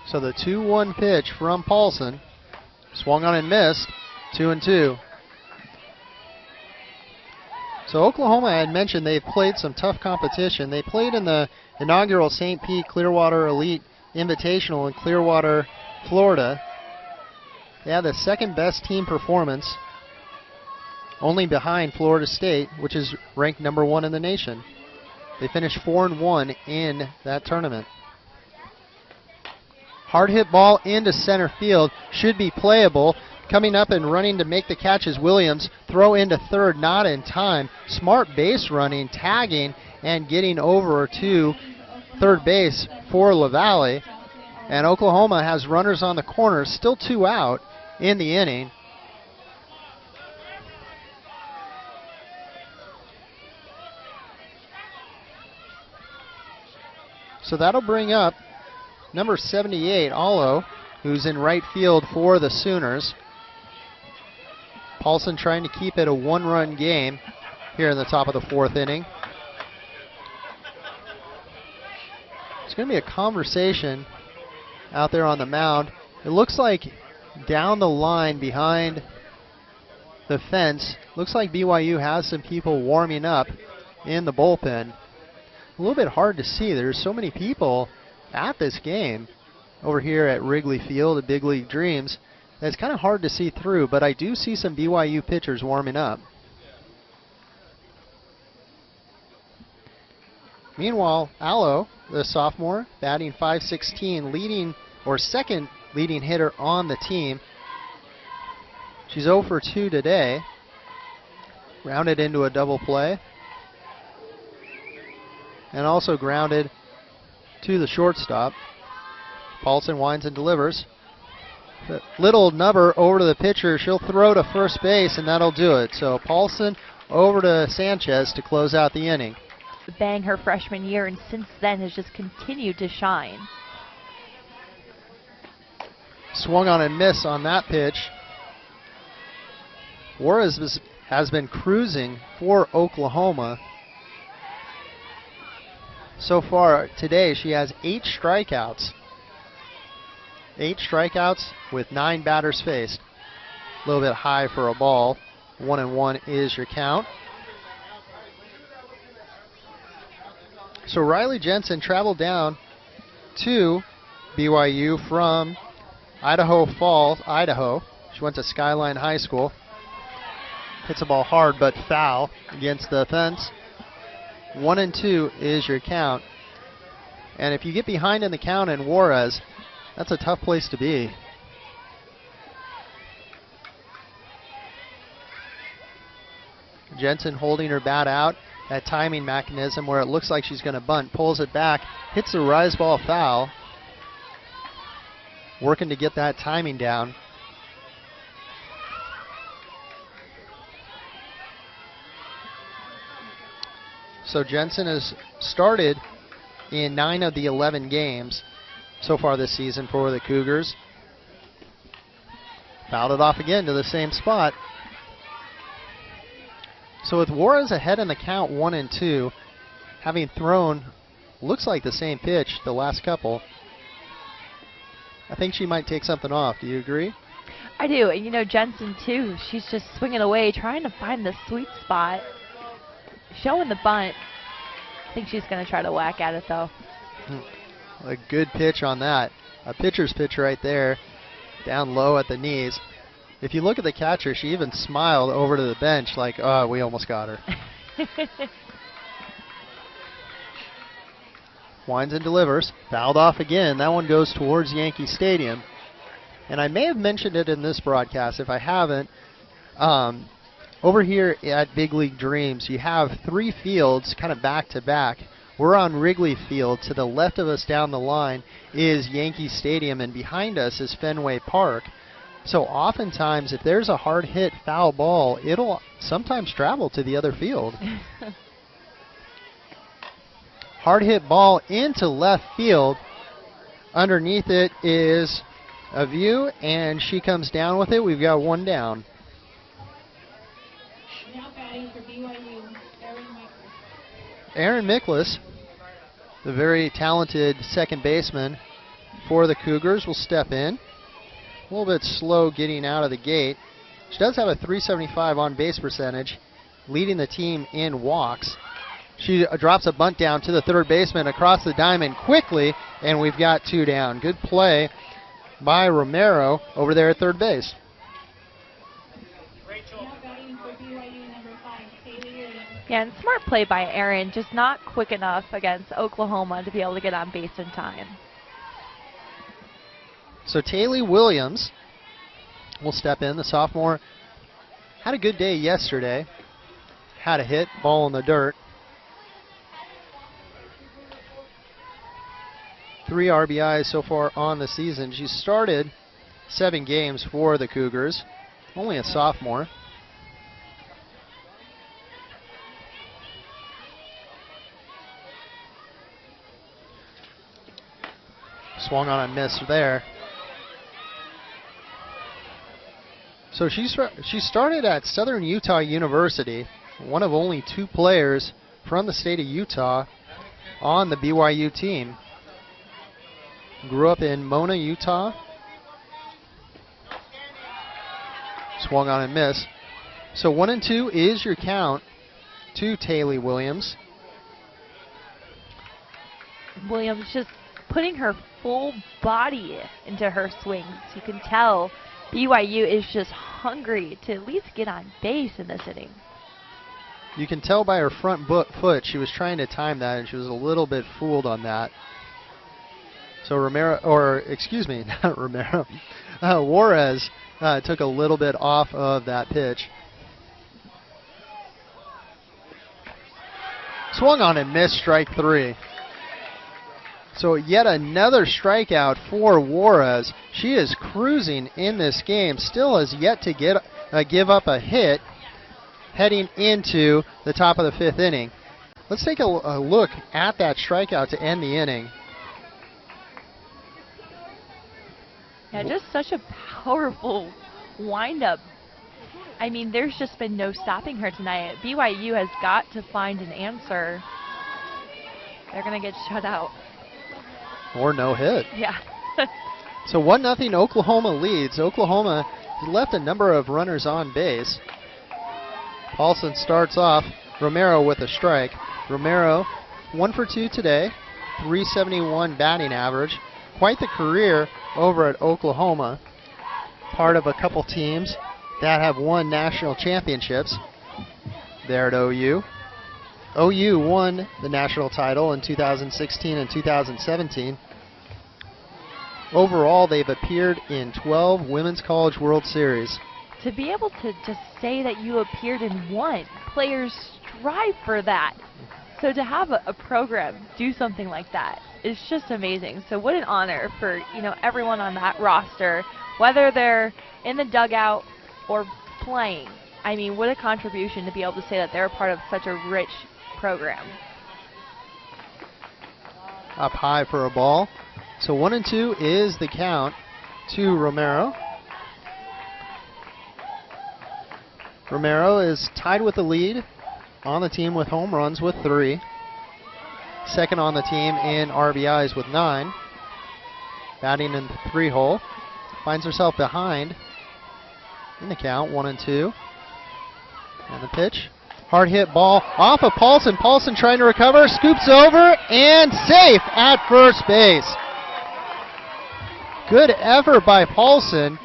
So the 2-1 pitch from Paulson. Swung on and missed. 2-2. So Oklahoma, I had mentioned they've played some tough competition. They played in the inaugural St. Pete Clearwater Elite Invitational in Clearwater, Florida. They had the 2nd best team performance, only behind Florida State, which is ranked number 1 in the nation. They finished 4-1 in that tournament. Hard hit ball into center field, should be playable. Coming up and running to make the catch is Williams. Throw into third, not in time. Smart base running, tagging, and getting over to third base for LaValle. And Oklahoma has runners on the corners, still 2 out in the inning. So that'll bring up number 78, Allo, who's in right field for the Sooners. Paulson trying to keep it a 1-run game here in the top of the 4th inning. It's going to be a conversation out there on the mound. It looks like down the line behind the fence, looks like BYU has some people warming up in the bullpen. A little bit hard to see. There's so many people at this game over here at Wrigley Field at Big League Dreams. It's kind of hard to see through, but I do see some BYU pitchers warming up. Meanwhile, Allo, the sophomore, batting .516, leading or 2nd leading hitter on the team. She's 0 for 2 today. Rounded into a double play. And also grounded to the shortstop. Paulson winds and delivers. Little nubber over to the pitcher. She'll throw to first base, and that'll do it. So Paulson over to Sanchez to close out the inning. Bang her freshman year, and since then has just continued to shine. Swung on and miss on that pitch. Juarez has been cruising for Oklahoma. So far today, she has 8 strikeouts. 8 strikeouts with 9 batters faced. A little bit high for a ball. 1-1 is your count. So Riley Jensen traveled down to BYU from Idaho Falls, Idaho. She went to Skyline High School. Hits the ball hard but foul against the fence. 1-2 is your count. And if you get behind in the count in Juarez, that's a tough place to be. Jensen holding her bat out. That timing mechanism where it looks like she's going to bunt, pulls it back, hits the rise ball foul. Working to get that timing down. So Jensen has started in 9 of the 11 games so far this season for the Cougars. Fouled it off again to the same spot. So with Juarez ahead in the count 1-2, having thrown, looks like the same pitch the last couple, I think she might take something off. Do you agree? I do. And you know, Jensen too, she's just swinging away, trying to find the sweet spot. Showing the bunt. I think she's going to try to whack at it though. A good pitch on that. A pitcher's pitch right there, down low at the knees. If you look at the catcher, she even smiled over to the bench like, oh, we almost got her. Winds and delivers. Fouled off again. That one goes towards Yankee Stadium. And I may have mentioned it in this broadcast. If I haven't, over here at Big League Dreams, you have 3 fields kind of back to back. We're on Wrigley Field. To the left of us down the line is Yankee Stadium, and behind us is Fenway Park. So oftentimes, if there's a hard hit foul ball, it'll sometimes travel to the other field. Hard hit ball into left field. Underneath it is a view, and she comes down with it. We've got 1 down. Now batting for BYU, Aaron Miklas, the very talented second baseman for the Cougars, will step in. A little bit slow getting out of the gate. She does have a .375 on base percentage, leading the team in walks. She drops a bunt down to the third baseman across the diamond quickly, and we've got 2 down. Good play by Romero over there at third base. Now batting for BYU, number 5, Taylor Williams. Yeah, and smart play by Aaron, just not quick enough against Oklahoma to be able to get on base in time. So Taylor Williams will step in. The sophomore had a good day yesterday. Had a hit, ball in the dirt. 3 RBIs so far on the season. She started 7 games for the Cougars. Only a sophomore. Swung on a miss there. So she started at Southern Utah University, one of only 2 players from the state of Utah on the BYU team. Grew up in Mona, Utah. Swung on and missed. So 1-2 is your count to Taylor Williams. Williams just putting her full body into her swings. You can tell BYU is just hungry to at least get on base in this inning. You can tell by her front foot she was trying to time that, and she was a little bit fooled on that. So Juarez took a little bit off of that pitch. Swung on and missed, strike 3. So yet another strikeout for Juarez. She is cruising in this game. Still has yet to give up a hit heading into the top of the 5th inning. Let's take a look at that strikeout to end the inning. Yeah, just such a powerful windup. I mean, there's just been no stopping her tonight. BYU has got to find an answer. They're going to get shut out. Or no hit. Yeah. So 1-0 Oklahoma leads. Oklahoma left a number of runners on base. Paulson starts off. Romero with a strike. Romero 1 for 2 today. 371 batting average. Quite the career over at Oklahoma. Part of a couple teams that have won national championships there at OU. OU won the national title in 2016 and 2017. Overall, they've appeared in 12 Women's College World Series. To be able to just say that you appeared in one, players strive for that. So to have a program do something like that is just amazing. So what an honor for, you know, everyone on that roster, whether they're in the dugout or playing. I mean, what a contribution to be able to say that they're a part of such a rich program. Up high for a ball. So 1-2 is the count to Romero. Romero is tied with the lead on the team with home runs with 3. Second on the team in RBIs with 9. Batting in the 3-hole. Finds herself behind in the count, 1-2. And the pitch. Hard hit ball off of Paulson. Paulson trying to recover, scoops over, and safe at first base. Good effort by Paulson.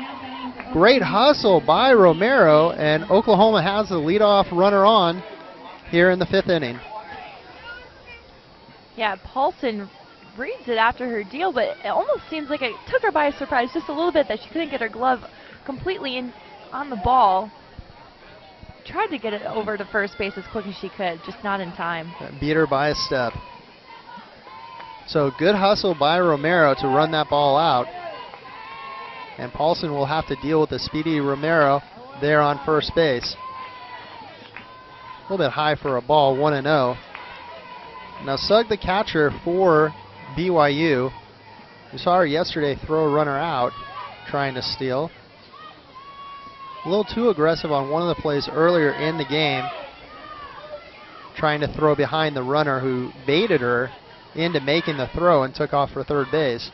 Great hustle by Romero, and Oklahoma has the leadoff runner on here in the 5th inning. Yeah, Paulson reads it after her deal, but it almost seems like it took her by surprise just a little bit that she couldn't get her glove completely in on the ball. Tried to get it over to first base as quick as she could, just not in time. Beat her by a step. So good hustle by Romero to run that ball out. And Paulson will have to deal with the speedy Romero there on first base. A little bit high for a ball, 1-0. Now Sugg, the catcher for BYU. We saw her yesterday throw a runner out trying to steal. A little too aggressive on one of the plays earlier in the game, trying to throw behind the runner who baited her into making the throw and took off for third base.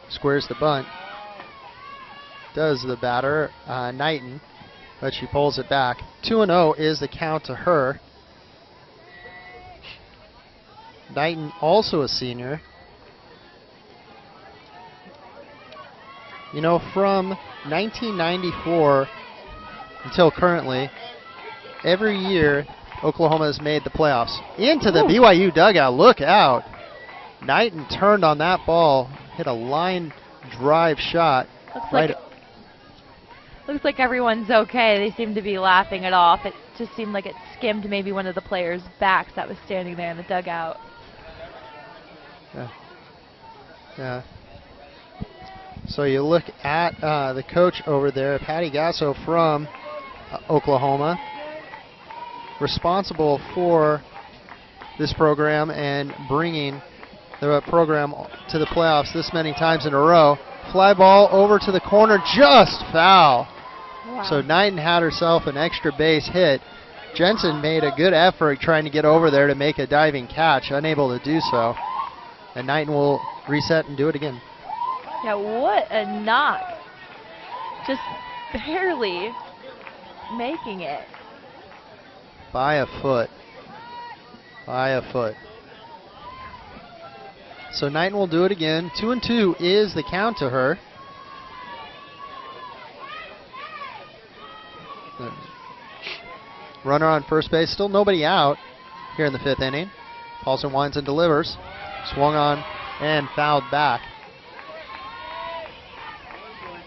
Squares the bunt. Does the batter, Knighton, but she pulls it back. 2-0 is the count to her. Knighton, also a senior. You know, from 1994 until currently, every year Oklahoma has made the playoffs. Into the BYU dugout, look out. Knighton turned on that ball, hit a line drive shot. Looks like everyone's okay. They seem to be laughing it off. It just seemed like it skimmed maybe one of the players' backs that was standing there in the dugout. Yeah. So you look at the coach over there, Patty Gasso from Oklahoma, responsible for this program and bringing the program to the playoffs this many times in a row. Fly ball over to the corner, just foul. Wow. So Knighton had herself an extra base hit. Jensen made a good effort trying to get over there to make a diving catch, unable to do so. And Knighton will reset and do it again. Yeah, what a knock. Just barely making it. By a foot. By a foot. So Knighton will do it again. 2-2 is the count to her. Runner on first base. Still nobody out here in the 5th inning. Paulson winds and delivers. Swung on and fouled back.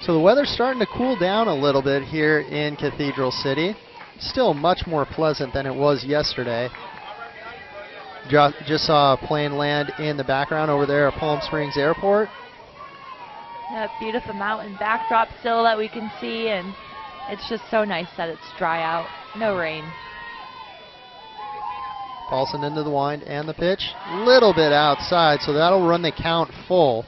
So the weather's starting to cool down a little bit here in Cathedral City. Still much more pleasant than it was yesterday. Just saw a plane land in the background over there at Palm Springs Airport. That beautiful mountain backdrop still that we can see, and it's just so nice that it's dry out. No rain. Paulson into the wind and the pitch. Little bit outside, so that'll run the count full.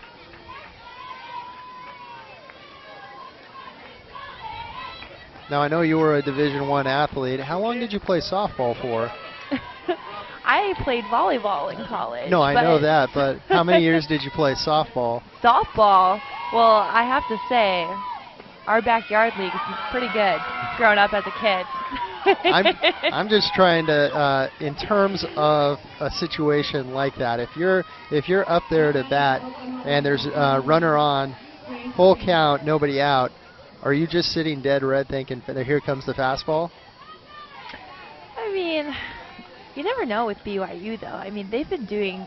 Now I know you were a Division I athlete. How long did you play softball for? I played volleyball in college. No, I know that, but how many years did you play softball? Softball? Well, I have to say, our backyard league is pretty good growing up as a kid. I'm just trying to, in terms of a situation like that, if you're up there to bat and there's a runner on, full count, nobody out, are you just sitting dead red thinking, here comes the fastball? I mean, you never know with BYU though. I mean, they've been doing,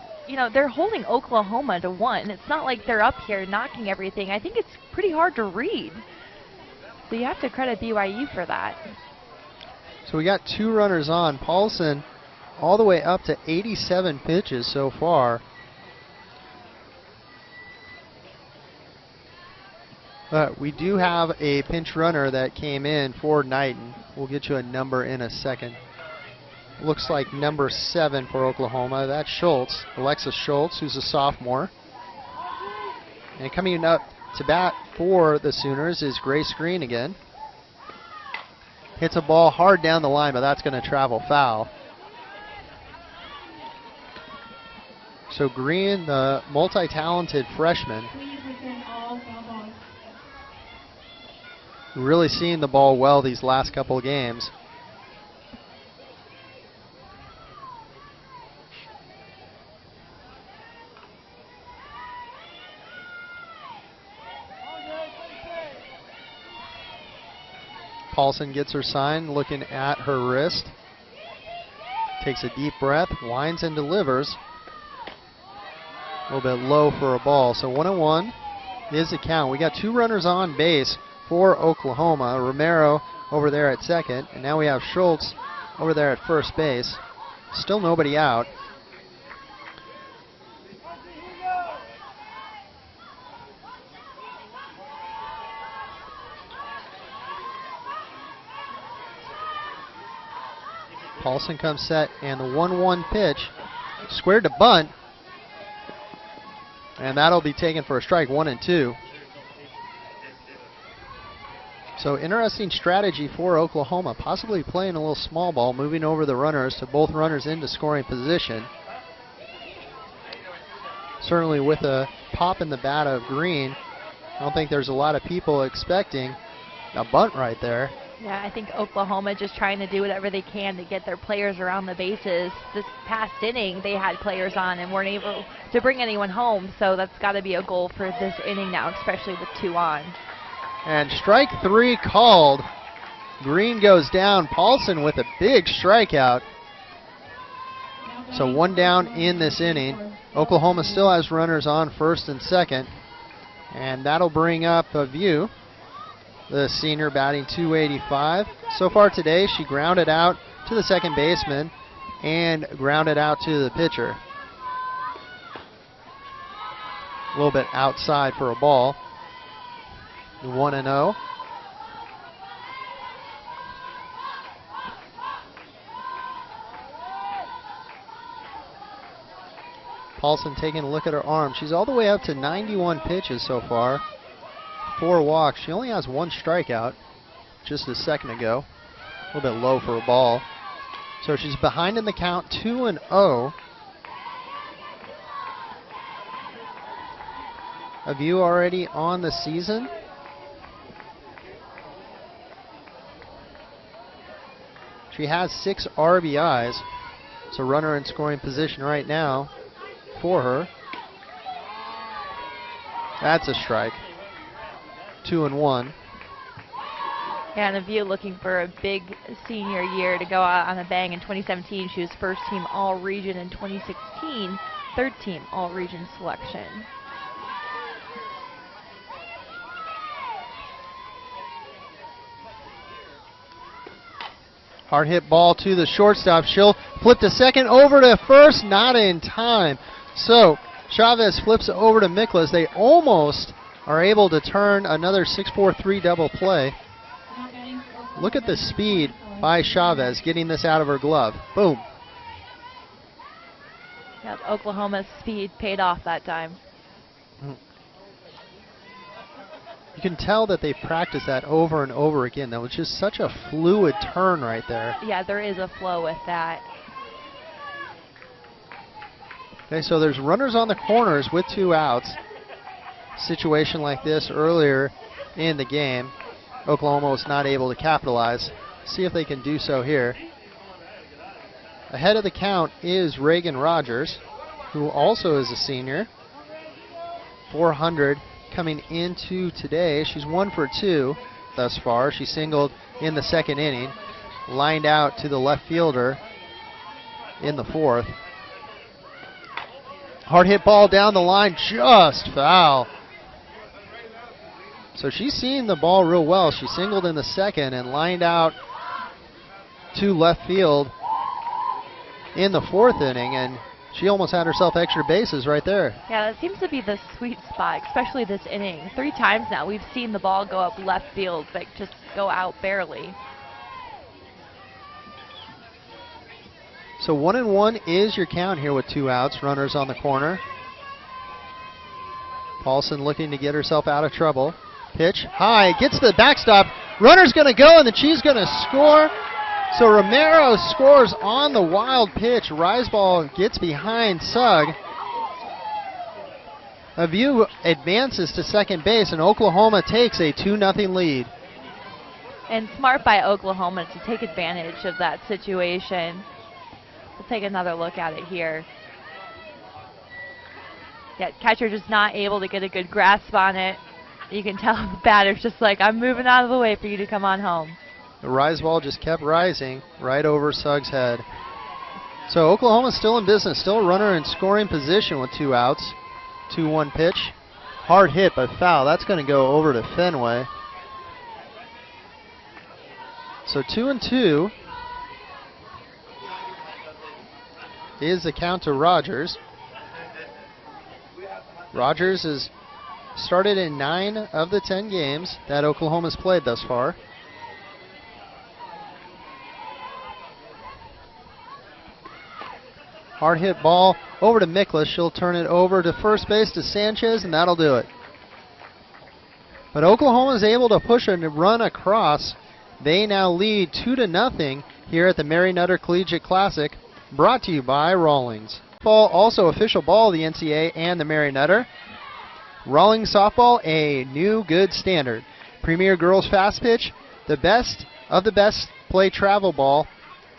they're holding Oklahoma to 1. It's not like they're up here knocking everything. I think it's pretty hard to read. So you have to credit BYU for that. So we got 2 runners on. Paulson all the way up to 87 pitches so far. But we do have a pinch runner that came in for Knighton. We'll get you a number in a second. Looks like number 7 for Oklahoma. That's Schultz, Alexis Schultz, who's a sophomore. And coming up to bat for the Sooners is Grace Green again. Hits a ball hard down the line, but that's going to travel foul. So Green, the multi-talented freshman, really seeing the ball well these last couple of games. Paulson gets her sign, looking at her wrist. Takes a deep breath, winds and delivers. A little bit low for a ball. So 1-1 is the count. We got 2 runners on base for Oklahoma. Romero over there at second, and now we have Schultz over there at first base. Still nobody out. Paulson comes set, and the 1-1 pitch, squared to bunt, and that'll be taken for a strike, 1-2. So interesting strategy for Oklahoma, possibly playing a little small ball, moving over the runners to both runners into scoring position. Certainly with a pop in the bat of Green, I don't think there's a lot of people expecting a bunt right there. Yeah, I think Oklahoma just trying to do whatever they can to get their players around the bases. This past inning, they had players on and weren't able to bring anyone home, so that's got to be a goal for this inning now, especially with 2 on. And strike 3 called. Green goes down. Paulson with a big strikeout. So 1 down in this inning. Oklahoma still has runners on first and second, and that'll bring up a View. The senior batting .285. So far today, she grounded out to the second baseman and grounded out to the pitcher. A little bit outside for a ball. 1-0. Paulson taking a look at her arm. She's all the way up to 91 pitches so far. 4 walks. She only has 1 strikeout just a second ago. A little bit low for a ball. So she's behind in the count, 2-0. A View already on the season. She has 6 RBIs. So runner in scoring position right now for her. That's a strike. 2-1. Yeah, and a View looking for a big senior year to go out on a bang. In 2017, she was first team All-Region. In 2016, third team All-Region selection. Hard hit ball to the shortstop. She'll flip to second, over to first, not in time. So Chavez flips over to Miklas. They almost are able to turn another 6-4-3 double play. Now batting for Oklahoma, Look at the speed Nicholas. by Chavez getting this out of her glove. Boom. Yep, Oklahoma's speed paid off that time. You can tell that they practiced that over and over again. That was just such a fluid turn right there. Yeah, there is a flow with that. Okay, so there's runners on the corners with 2 outs. Situation like this earlier in the game. Oklahoma was not able to capitalize. See if they can do so here. Ahead of the count is Reagan Rogers, who also is a senior. 400 coming into today. She's 1 for 2 thus far. She singled in the second inning, lined out to the left fielder in the 4th. Hard hit ball down the line, just foul. So she's seeing the ball real well. She singled in the second and lined out to left field in the 4th inning, and she almost had herself extra bases right there. Yeah, that seems to be the sweet spot, especially this inning. 3 times now we've seen the ball go up left field, but just go out barely. So 1-1 is your count here with 2 outs, runners on the corner. Paulson looking to get herself out of trouble. Pitch high, gets to the backstop. Runner's going to go, and then she's going to score. So Romero scores on the wild pitch. Riseball gets behind Sugg. BYU advances to second base, and Oklahoma takes a 2-0 lead. And smart by Oklahoma to take advantage of that situation. We'll take another look at it here. Yeah, catcher just not able to get a good grasp on it. You can tell the batter's just like, I'm moving out of the way for you to come on home. The rise ball just kept rising right over Sugg's head. So Oklahoma's still in business, still a runner in scoring position with 2 outs. 2-1 pitch. Hard hit but foul. That's going to go over to Fenway. So 2-2 is the count to Rogers. Rogers has started in 9 of the 10 games that Oklahoma's played thus far. Hard hit ball over to Miklas. She'll turn it over to first base to Sanchez, and that'll do it. But Oklahoma is able to push a run across. They now lead 2-0 here at the Mary Nutter Collegiate Classic, brought to you by Rawlings. Ball, also official ball of the NCAA and the Mary Nutter. Rawlings softball, a new good standard. Premier girls fast pitch, the best of the best play travel ball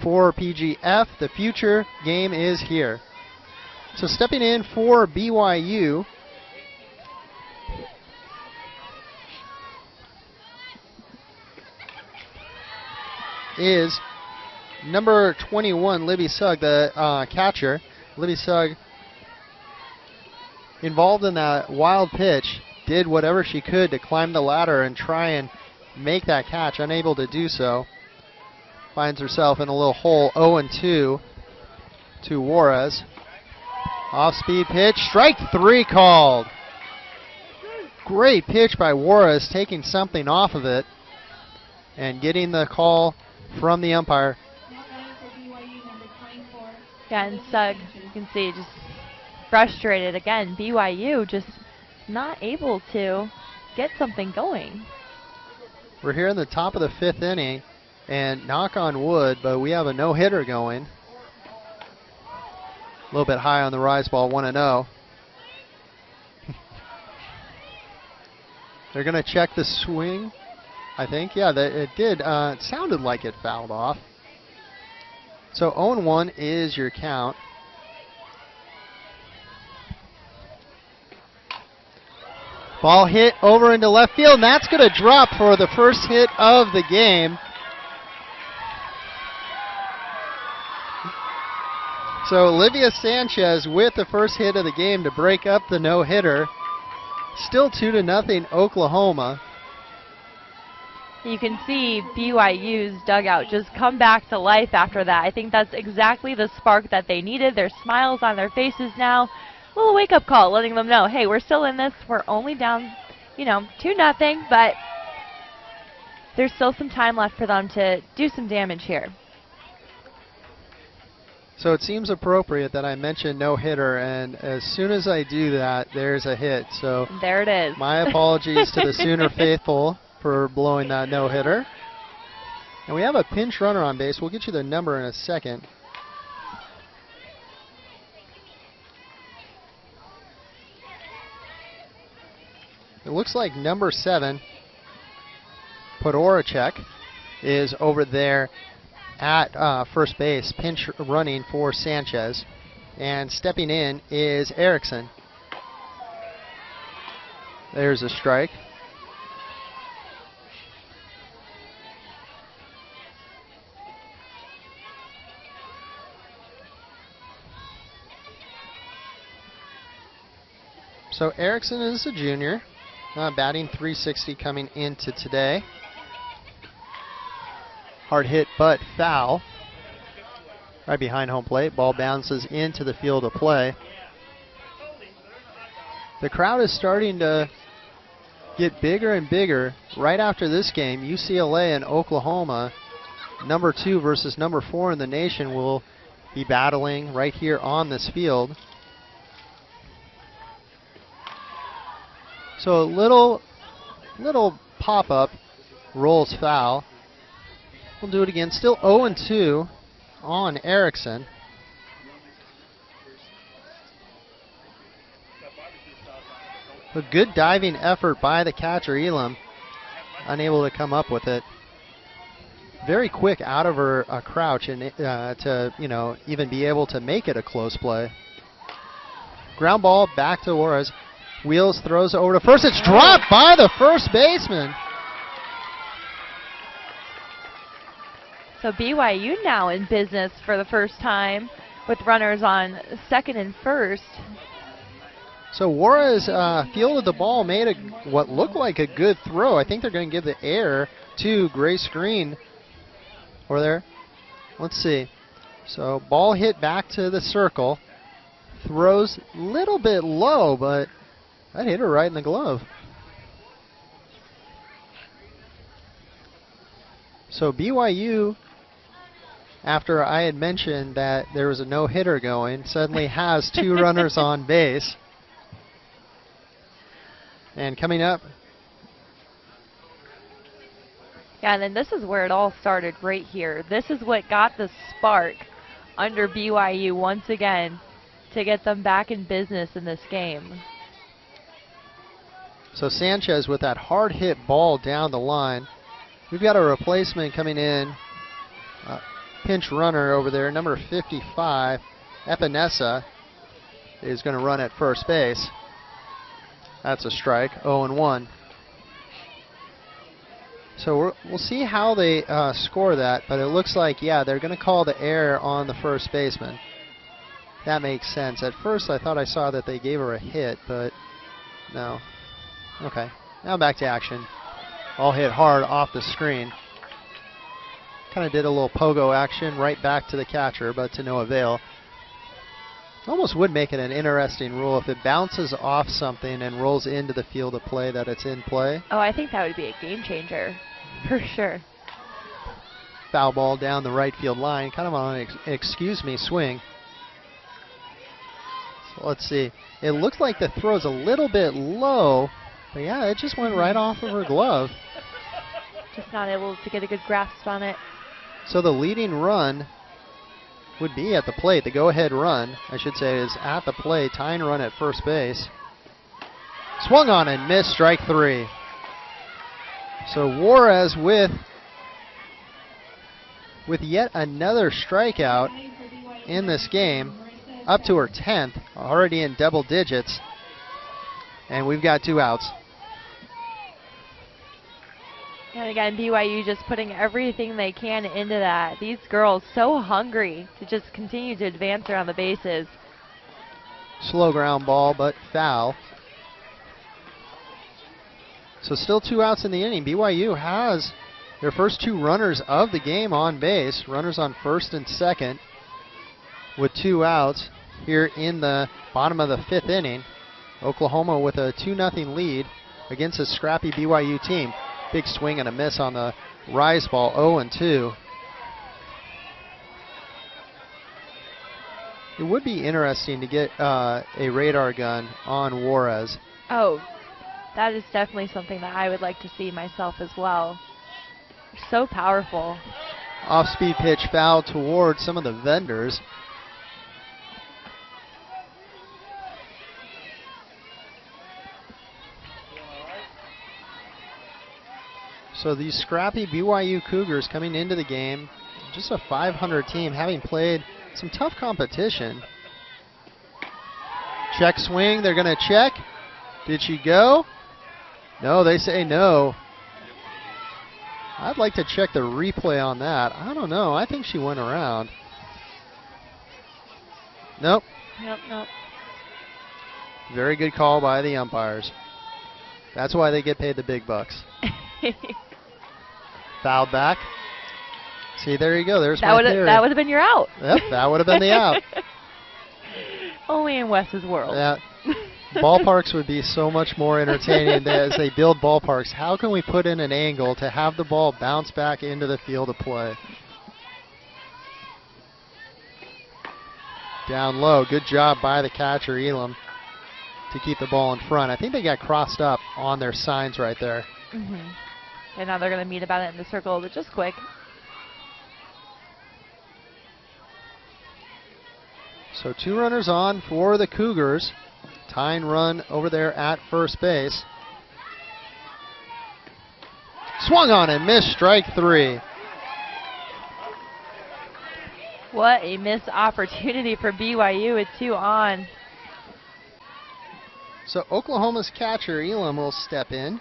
for PGF. The future game is here. So stepping in for BYU is number 21, Libby Sugg, the catcher. Libby Sugg, involved in that wild pitch, did whatever she could to climb the ladder and try and make that catch. Unable to do so. Finds herself in a little hole. 0-2 to Juarez. Off-speed pitch. Strike 3 called. Great pitch by Juarez, taking something off of it and getting the call from the umpire. Now batting for BYU, number 24. Yeah, and Sugg, you can see, just frustrated again. BYU just not able to get something going. We're here in the top of the 5th inning, and knock on wood, but we have a no-hitter going. A little bit high on the rise ball, 1-0. They're going to check the swing, I think. Yeah, it did. It sounded like it fouled off. So 0-1 is your count. Ball hit over into left field, and that's going to drop for the first hit of the game. So Olivia Sanchez with the first hit of the game to break up the no-hitter. Still 2-0 Oklahoma. You can see BYU's dugout just come back to life after that. I think that's exactly the spark that they needed. There's smiles on their faces now. A little wake-up call letting them know, hey, we're still in this. We're only down, 2-0, but there's still some time left for them to do some damage here. So it seems appropriate that I mention no hitter, and as soon as I do that, there's a hit. So there it is. my apologies to the Sooner faithful for blowing that no hitter. And we have a pinch runner on base. We'll get you the number in a second. It looks like number 7, Podoracek, is over there at first base, pinch running for Sanchez. And stepping in is Erickson. There's a strike. So Erickson is a junior, batting .360 coming into today. Hard hit, but foul. Right behind home plate. Ball bounces into the field of play. The crowd is starting to get bigger and bigger. Right after this game, UCLA and Oklahoma, number 2 versus number 4 in the nation, will be battling right here on this field. So a little pop-up, rolls foul. We'll do it again. Still 0-2 on Erickson. A good diving effort by the catcher, Elam. Unable to come up with it. Very quick out of her crouch and to even be able to make it a close play. Ground ball back to Juarez. Wheels, throws it over to first. It's dropped by the first baseman. So BYU now in business for the first time with runners on second and first. So Juarez fielded the ball, made what looked like a good throw. I think they're going to give the air to Grace Green over there. Let's see. So ball hit back to the circle. Throws a little bit low, but that hit her right in the glove. So BYU, after I had mentioned that there was a no-hitter going, suddenly has 2 runners on base. And coming up. Yeah, and then this is where it all started right here. This is what got the spark under BYU once again to get them back in business in this game. So Sanchez with that hard hit ball down the line. We've got a replacement coming in. Pinch runner over there, number 55, Epinesa, is going to run at first base. That's a strike, 0-1. So we'll see how they score that, but it looks like, yeah, they're going to call the error on the first baseman. That makes sense. At first I thought I saw that they gave her a hit, but no. Okay, now back to action. All hit hard off the screen. Kind of did a little pogo action right back to the catcher, but to no avail. Almost would make it an interesting rule if it bounces off something and rolls into the field of play that it's in play. Oh, I think that would be a game changer, for sure. Foul ball down the right field line, kind of on an excuse me swing. So let's see. It looks like the throw's a little bit low, but yeah, it just went right off of her glove. Just not able to get a good grasp on it. So the leading run would be at the plate. The go-ahead run, I should say, is at the plate. Tying run at first base. Swung on and missed, strike 3. So Juarez with yet another strikeout in this game, up to her 10th, already in double digits. And we've got 2 outs. And again, BYU just putting everything they can into that. These girls so hungry to just continue to advance around the bases. Slow ground ball, but foul. So still 2 outs in the inning. BYU has Their first two runners of the game on base, runners on first and second with 2 outs here in the bottom of the 5th inning. Oklahoma with a 2-0 lead against a scrappy BYU team. Big swing and a miss on the rise ball, 0-2. It would be interesting to get a radar gun on Juarez. Oh, that is definitely something that I would like to see myself as well. So powerful. Off-speed pitch foul towards some of the vendors. So these scrappy BYU Cougars coming into the game, just a 500 team, having played some tough competition. Check swing, they're going to check. Did she go? No, they say no. I'd like to check the replay on that. I don't know, I think she went around. Nope. Nope. Very good call by the umpires. That's why they get paid the big bucks. Fouled back. See, there you go. There's my theory. That would have been your out. Yep, that would have been the out. Only in Wes's world. Yeah. Ballparks would be so much more entertaining as they build ballparks. How can we put in an angle to have the ball bounce back into the field of play? Down low. Good job by the catcher, Elam, to keep the ball in front. I think they got crossed up on their signs right there. Mm-hmm. And now they're going to meet about it in the circle, but just quick. So 2 runners on for the Cougars. Tying run over there at first base. Swung on and missed, strike 3. What a missed opportunity for BYU with 2 on. So Oklahoma's catcher, Elam, will step in.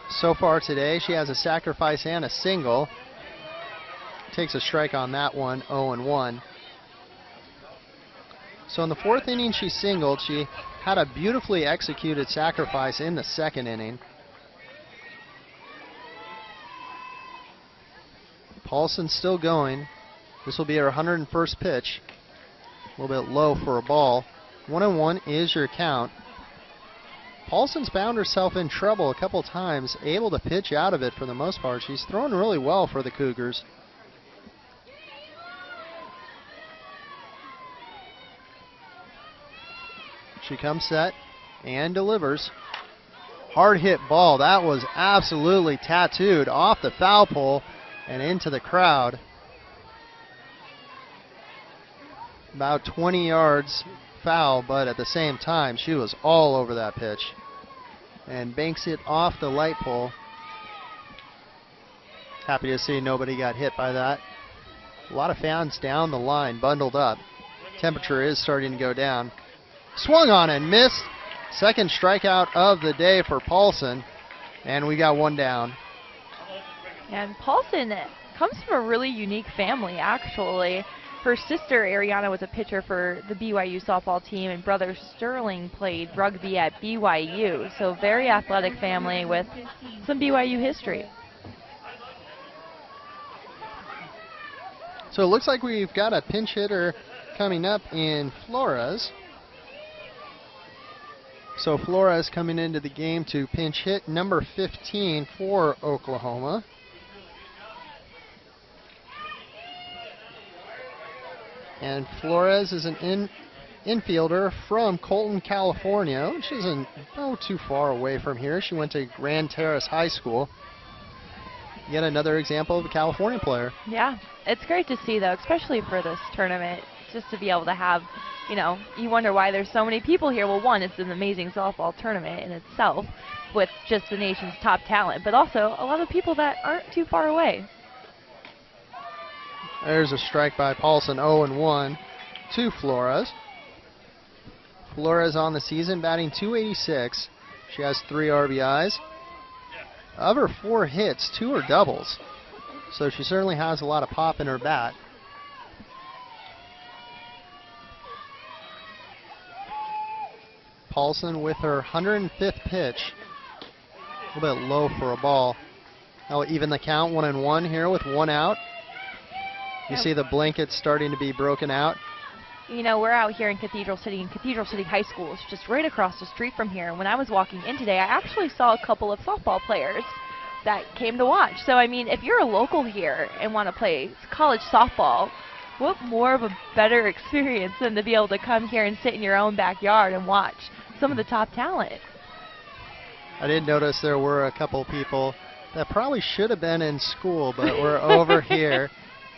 So far today, she has a sacrifice and a single. Takes a strike on that one, 0-1. So in the 4th inning, she singled. She had a beautifully executed sacrifice in the 2nd inning. Paulson's still going. This will be her 101st pitch. A little bit low for a ball. 1-1 is your count. Paulson's found herself in trouble a couple times, able to pitch out of it for the most part. She's thrown really well for the Cougars. She comes set and delivers. Hard hit ball. That was absolutely tattooed off the foul pole and into the crowd. About 20 yards foul, but at the same time, she was all over that pitch and banks it off the light pole. Happy to see nobody got hit by that. A lot of fans down the line, bundled up. Temperature is starting to go down. Swung on and missed. Second strikeout of the day for Paulson, and we got 1 down. And Paulson comes from a really unique family, actually. Her sister, Ariana, was a pitcher for the BYU softball team, and brother Sterling played rugby at BYU. So very athletic family with some BYU history. So it looks like we've got a pinch hitter coming up in Flores. So Flores coming into the game to pinch hit number 15 for Oklahoma. And Flores is an infielder from Colton, California, which isn't too far away from here. She went to Grand Terrace High School. Yet another example of a California player. Yeah, it's great to see, though, especially for this tournament, just to be able to have, you know, you wonder why there's so many people here. Well, one, it's an amazing softball tournament in itself with just the nation's top talent, but also a lot of people that aren't too far away. There's a strike by Paulson, 0-1 to Flores. Flores on the season batting .286. She has 3 RBIs. Of her 4 hits, 2 are doubles. So she certainly has a lot of pop in her bat. Paulson with her 105th pitch. A little bit low for a ball. That'll even the count, 1-1 here with 1 out. You see the blankets starting to be broken out. You know, we're out here in Cathedral City, and Cathedral City High School is just right across the street from here. And when I was walking in today, I actually saw a couple of softball players that came to watch. So, I mean, if you're a local here and want to play college softball, what more of a better experience than to be able to come here and sit in your own backyard and watch some of the top talent? I did notice there were a couple people that probably should have been in school, but were over here.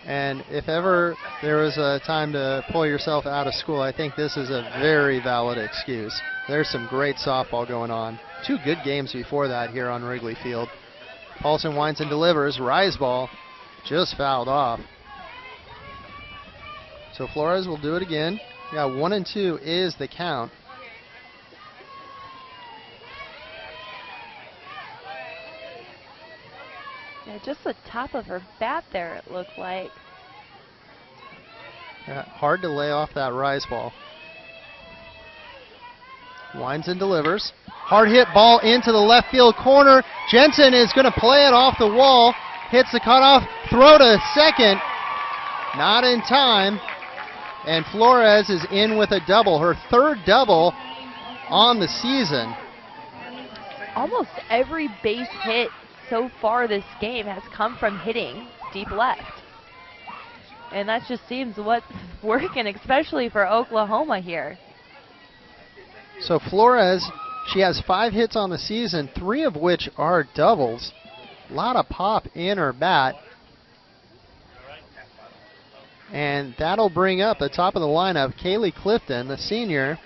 And if ever there was a time to pull yourself out of school, I think this is a very valid excuse. There's some great softball going on. 2 good games before that here on Wrigley Field. Paulson winds and delivers. Rise ball just fouled off. So Flores will do it again. Yeah, 1-2 is the count. Yeah, just the top of her bat there, it looked like. Yeah, hard to lay off that rise ball. Winds and delivers. Hard hit ball into the left field corner. Jensen is going to play it off the wall. Hits the cutoff. Throw to second. Not in time. And Flores is in with a double. Her 3rd double on the season. Almost every base hit so far this game has come from hitting deep left. And that just seems what's working, especially for Oklahoma here. So Flores, she has 5 hits on the season, 3 of which are doubles. A lot of pop in her bat. And that'll bring up the top of the lineup, Kaylee Clifton, the senior.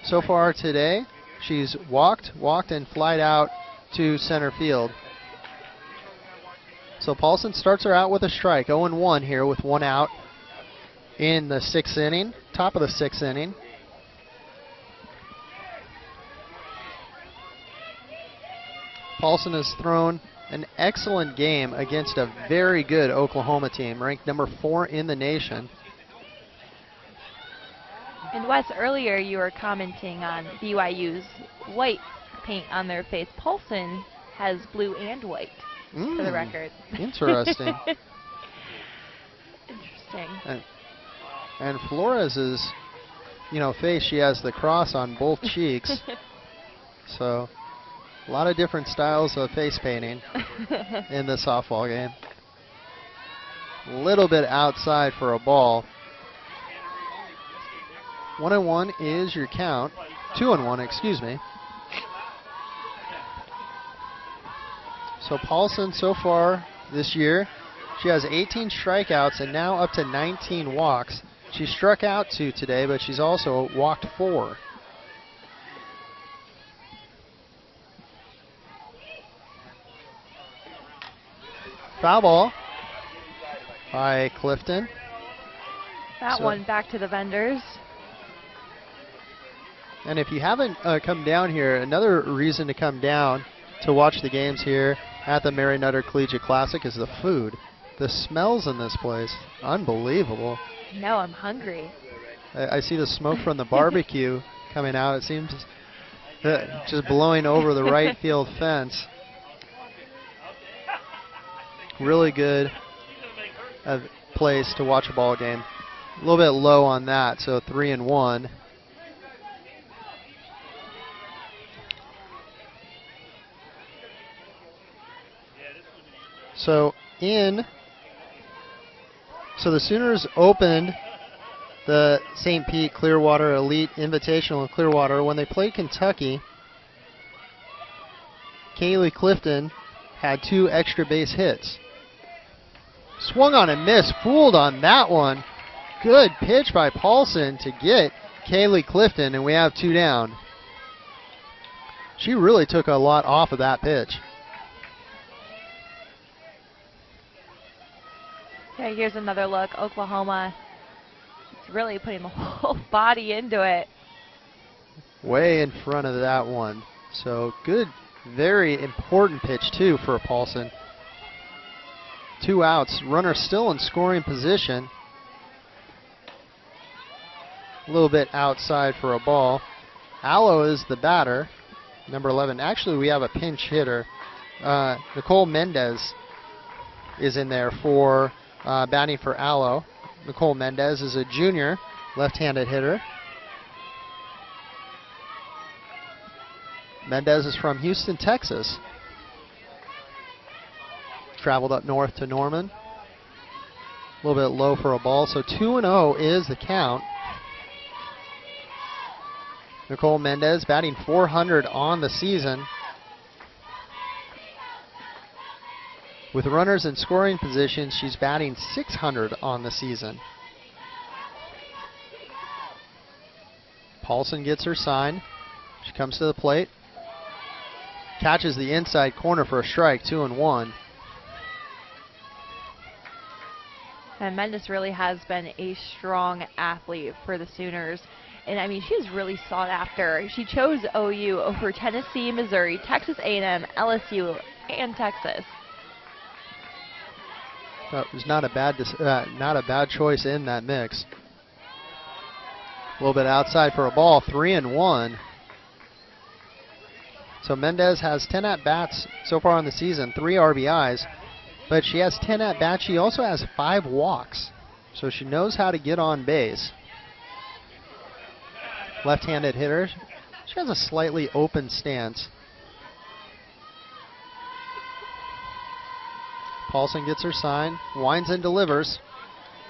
So far today, she's walked, and flied out to center field. So Paulson starts her out with a strike, 0-1 here with 1 out in the 6th inning, top of the 6th inning. Paulson has thrown an excellent game against a very good Oklahoma team, ranked number 4 in the nation. And Wes, earlier you were commenting on BYU's white paint on their face. Paulson has blue and white, for the record. Interesting. Interesting. And Flores's, face, she has the cross on both cheeks. So a lot of different styles of face painting in the softball game. A little bit outside for a ball. 1-1 is your count. 2-1, excuse me. So Paulson so far this year, she has 18 strikeouts and now up to 19 walks. She struck out 2 today, but she's also walked 4. Foul ball by Clifton. That one back to the vendors. And if you haven't come down here, another reason to come down to watch the games here at the Mary Nutter Collegiate Classic is the food. The smells in this place, unbelievable. No, I'm hungry. I see the smoke from the barbecue coming out. It seems just blowing over the right field fence. Really good place to watch a ball game. A little bit low on that, so 3-1. So the Sooners opened the St. Pete Clearwater Elite Invitational in Clearwater when they played Kentucky. Kaylee Clifton had 2 extra base hits. Swung on and missed, fooled on that one. Good pitch by Paulson to get Kaylee Clifton, and we have 2 down. She really took a lot off of that pitch. Okay, here's another look. Oklahoma is really putting the whole body into it. Way in front of that one. So good, very important pitch too for Paulson. 2 outs, runner still in scoring position. A little bit outside for a ball. Allo is the batter. number 11. Actually, we have a pinch hitter. Nicole Mendez is in there for batting for Aloe. Nicole Mendez is a junior left-handed hitter. Mendez is from Houston, Texas. Traveled up north to Norman. A little bit low for a ball, so 2-0 is the count. Nicole Mendez batting .400 on the season. With runners in scoring position, she's batting .600 on the season. Paulson gets her sign. She comes to the plate. Catches the inside corner for a strike, 2-1. And Mendez really has been a strong athlete for the Sooners. And I mean, she's really sought after. She chose OU over Tennessee, Missouri, Texas A&M, LSU, and Texas. It was not a bad choice in that mix. A little bit outside for a ball, 3-1. So Mendez has 10 at-bats so far on the season, 3 RBIs, but she has 10 at-bats. She also has 5 walks, so she knows how to get on base. Left-handed hitter. She has a slightly open stance. Paulson gets her sign, winds and delivers.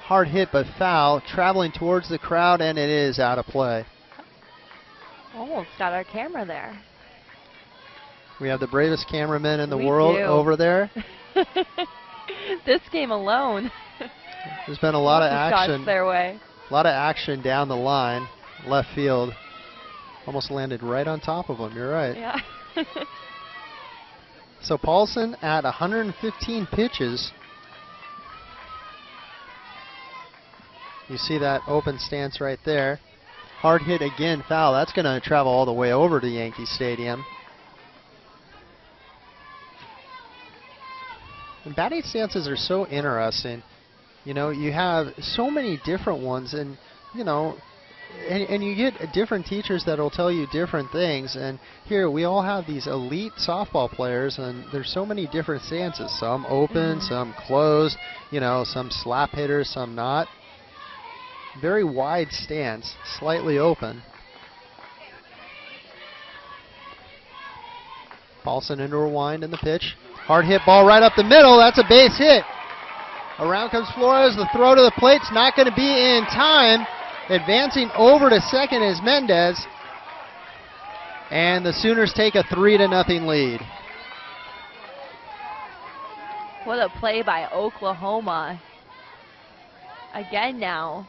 Hard hit but foul, traveling towards the crowd, and it is out of play. Almost got our camera there. We have the bravest cameraman in the We world do. over there. This game alone. There's been a lot of Lots action. shots their way. A lot of action down the line, left field. Almost landed right on top of him, you're right. Yeah. So Paulson at 115 pitches. You see that open stance right there. Hard hit again, foul. That's going to travel all the way over to Yankee Stadium. And batting stances are so interesting. You know, you have so many different ones, and you know, and you get different teachers that'll tell you different things. And here we all have these elite softball players, and there's so many different stances. Some open, some closed. You know, some slap hitters, some not. Very wide stance, slightly open. Paulson into her wind in the pitch. Hard hit ball right up the middle. That's a base hit. Around comes Flores. The throw to the plate's not going to be in time. Advancing over to second is Mendez. And the Sooners take a 3-0 lead. What a play by Oklahoma. Again now.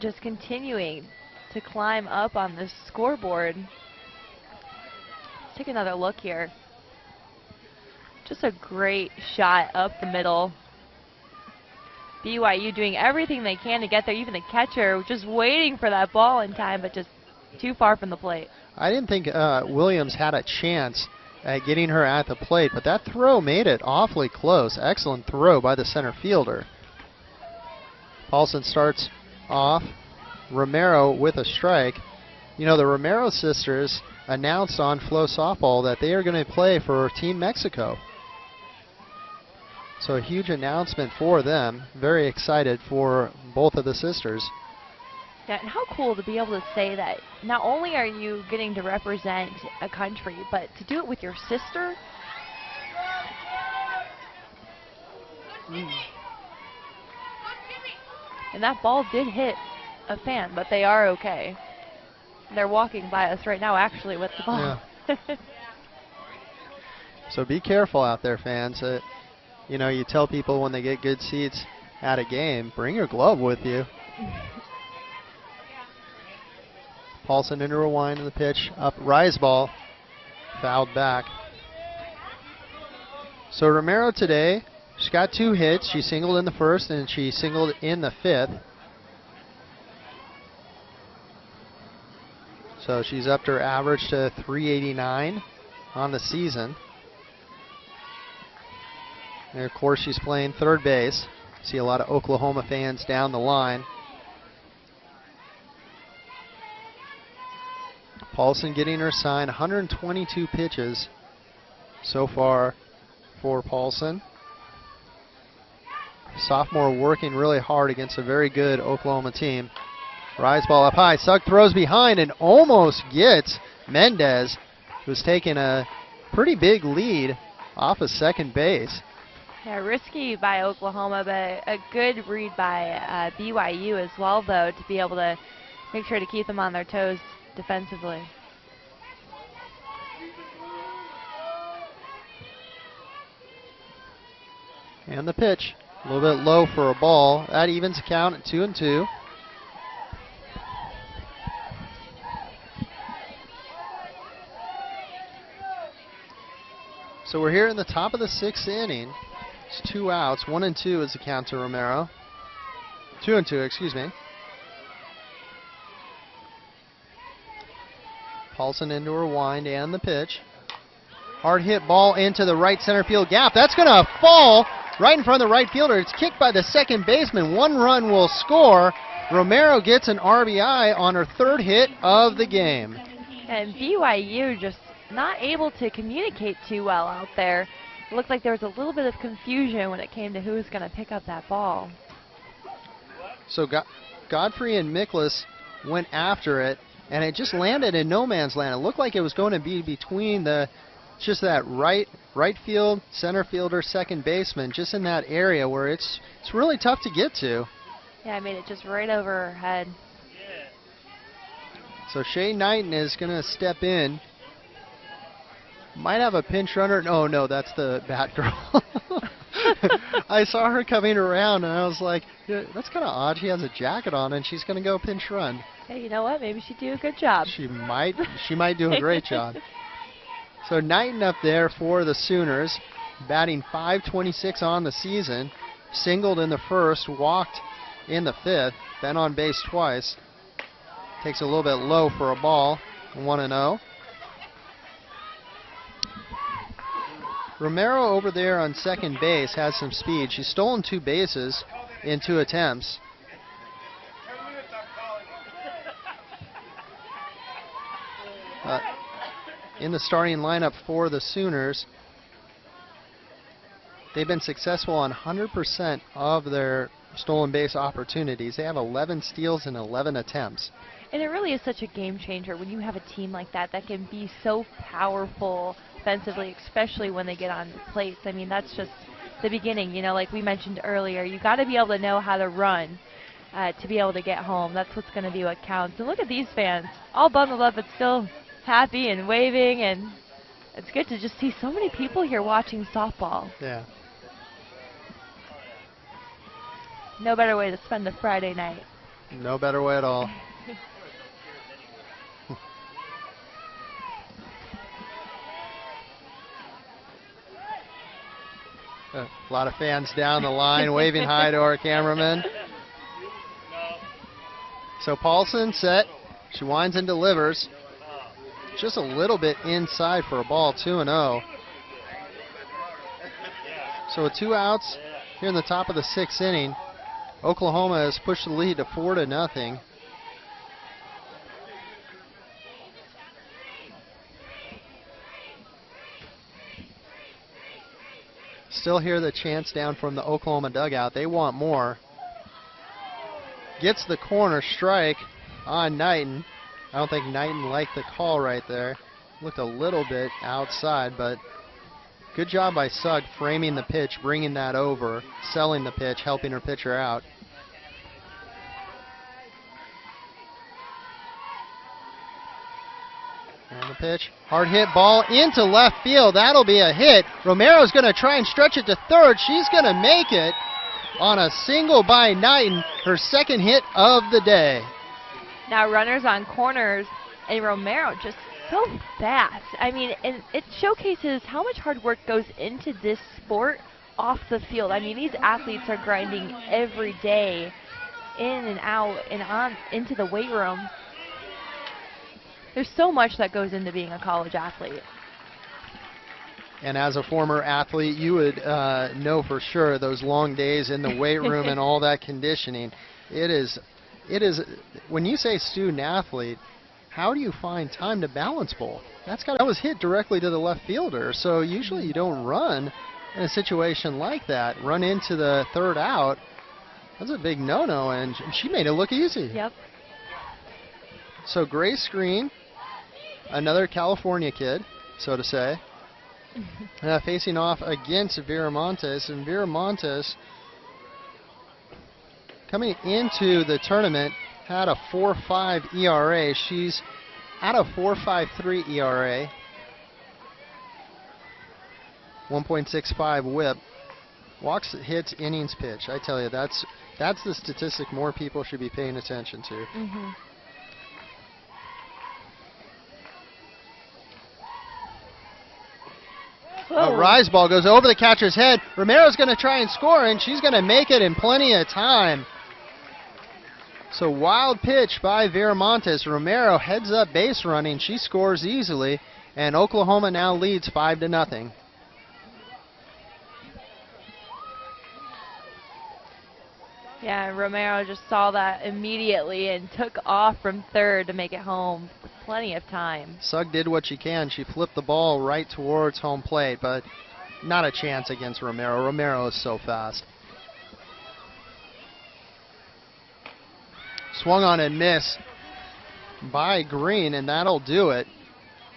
Just continuing to climb up on the scoreboard. Let's take another look here. Just a great shot up the middle. BYU doing everything they can to get there. Even the catcher just waiting for that ball in time, but just too far from the plate. I didn't think Williams had a chance at getting her at the plate, but that throw made it awfully close. Excellent throw by the center fielder. Paulson starts off. Romero with a strike. You know, the Romero sisters announced on Flow Softball that they are going to play for Team Mexico. So a huge announcement for them. Very excited for both of the sisters. Yeah, and how cool to be able to say that not only are you getting to represent a country, but to do it with your sister. And that ball did hit a fan, but they are okay. They're walking by us right now actually with the ball. Yeah. So be careful out there, fans. You know, you tell people when they get good seats at a game, bring your glove with you. Paulson into a wind in the pitch, up rise ball, fouled back. So Romero today, she's got 2 hits. She singled in the first and she singled in the 5th. So she's upped her average to 389 on the season. And of course she's playing third base. See a lot of Oklahoma fans down the line. Paulson getting her sign. 122 pitches so far for Paulson. Sophomore working really hard against a very good Oklahoma team. Rise ball up high. Sugg throws behind and almost gets Mendez, who's taking a pretty big lead off of second base. Yeah, risky by Oklahoma, but a good read by BYU as well, though, to be able to make sure to keep them on their toes defensively. And the pitch, a little bit low for a ball. That evens the count at 2-2. So we're here in the top of the 6th inning. It's 2 outs. 1-2 is the count to Romero. 2-2, excuse me. Paulson into her wind and the pitch. Hard hit ball into the right center field gap. That's going to fall right in front of the right fielder. It's kicked by the second baseman. 1 run will score. Romero gets an RBI on her 3rd hit of the game. And BYU just not able to communicate too well out there. It looked like there was a little bit of confusion when it came to who was going to pick up that ball. So Godfrey and Miklas went after it, and it just landed in no man's land. It looked like it was going to be between just that right field, center fielder, second baseman, just in that area where it's really tough to get to. Yeah, I made it just right over her head. So Shay Knighton is going to step in. Might have a pinch runner. Oh, no, that's the Batgirl. I saw her coming around, and I was like, yeah, that's kind of odd. She has a jacket on, and she's going to go pinch run. Hey, you know what? Maybe she'd do a good job. She might do a great job. So Knighton up there for the Sooners, batting .526 on the season. Singled in the 1st, walked in the 5th, been on base twice. Takes a little bit low for a ball, 1-0. Romero over there on second base has some speed. She's stolen 2 bases in 2 attempts. In the starting lineup for the Sooners, they've been successful on 100% of their stolen base opportunities. They have 11 steals in 11 attempts. And it really is such a game changer when you have a team like that that can be so powerful offensively, especially when they get on the plates. I mean, that's just the beginning. You know, like we mentioned earlier, you got to be able to know how to run to be able to get home. That's what's going to be what counts. And look at these fans, all bundled up, but still happy and waving, and it's good to just see so many people here watching softball. Yeah. No better way to spend a Friday night. No better way at all. A lot of fans down the line waving hi to our cameraman. So Paulson set. She winds and delivers. Just a little bit inside for a ball, 2-0. So with 2 outs here in the top of the 6th inning, Oklahoma has pushed the lead to 4-0. Still hear the chants down from the Oklahoma dugout. They want more. Gets the corner strike on Knighton. I don't think Knighton liked the call right there. Looked a little bit outside, but good job by Sugg framing the pitch, bringing that over, selling the pitch, helping her pitcher out. And the pitch, hard hit ball into left field. That'll be a hit. Romero's going to try and stretch it to third. She's going to make it on a single by Knighton, her 2nd hit of the day. Now runners on corners, and Romero just so fast. I mean, and it showcases how much hard work goes into this sport off the field. I mean, these athletes are grinding every day in and out and on into the weight room. There's so much that goes into being a college athlete. And as a former athlete, you would know for sure those long days in the weight room and all that conditioning. It is, when you say student athlete, how do you find time to balance both? That was hit directly to the left fielder, so usually you don't run in a situation like that. Run into the third out. That's a big no-no, and she made it look easy. Yep. So Grace Screen, another California kid, so to say, facing off against Vera Montes, and Vera Montes coming into the tournament had a 4.5 ERA. She's at a 4.53 ERA, 1.65 WHIP. Walks, hits, innings pitched. I tell you, that's the statistic more people should be paying attention to. Mm-hmm. A rise ball goes over the catcher's head. Romero's going to try and score, and she's going to make it in plenty of time. So wild pitch by Viramontes. Romero heads up base running. She scores easily, and Oklahoma now leads 5-0. Yeah, Romero just saw that immediately and took off from third to make it home with plenty of time. Sugg did what she can. She flipped the ball right towards home plate, but not a chance against Romero. Romero is so fast. Swung on and missed by Green, and that'll do it.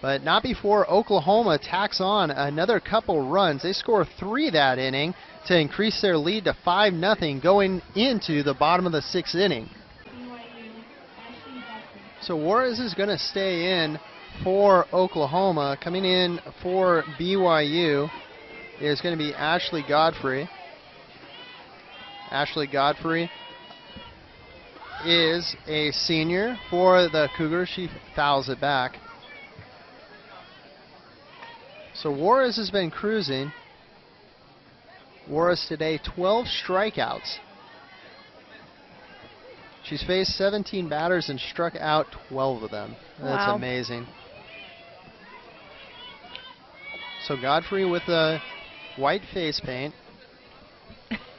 But not before Oklahoma tacks on another couple runs. They score 3 that inning to increase their lead to 5-0 going into the bottom of the 6th inning. So Juarez is going to stay in for Oklahoma. Coming in for BYU is going to be Ashley Godfrey. Ashley Godfrey is a senior for the Cougars. She fouls it back. So Juarez has been cruising. Juarez today 12 strikeouts. She's faced 17 batters and struck out 12 of them. That's wow. amazing. So Godfrey with the white face paint.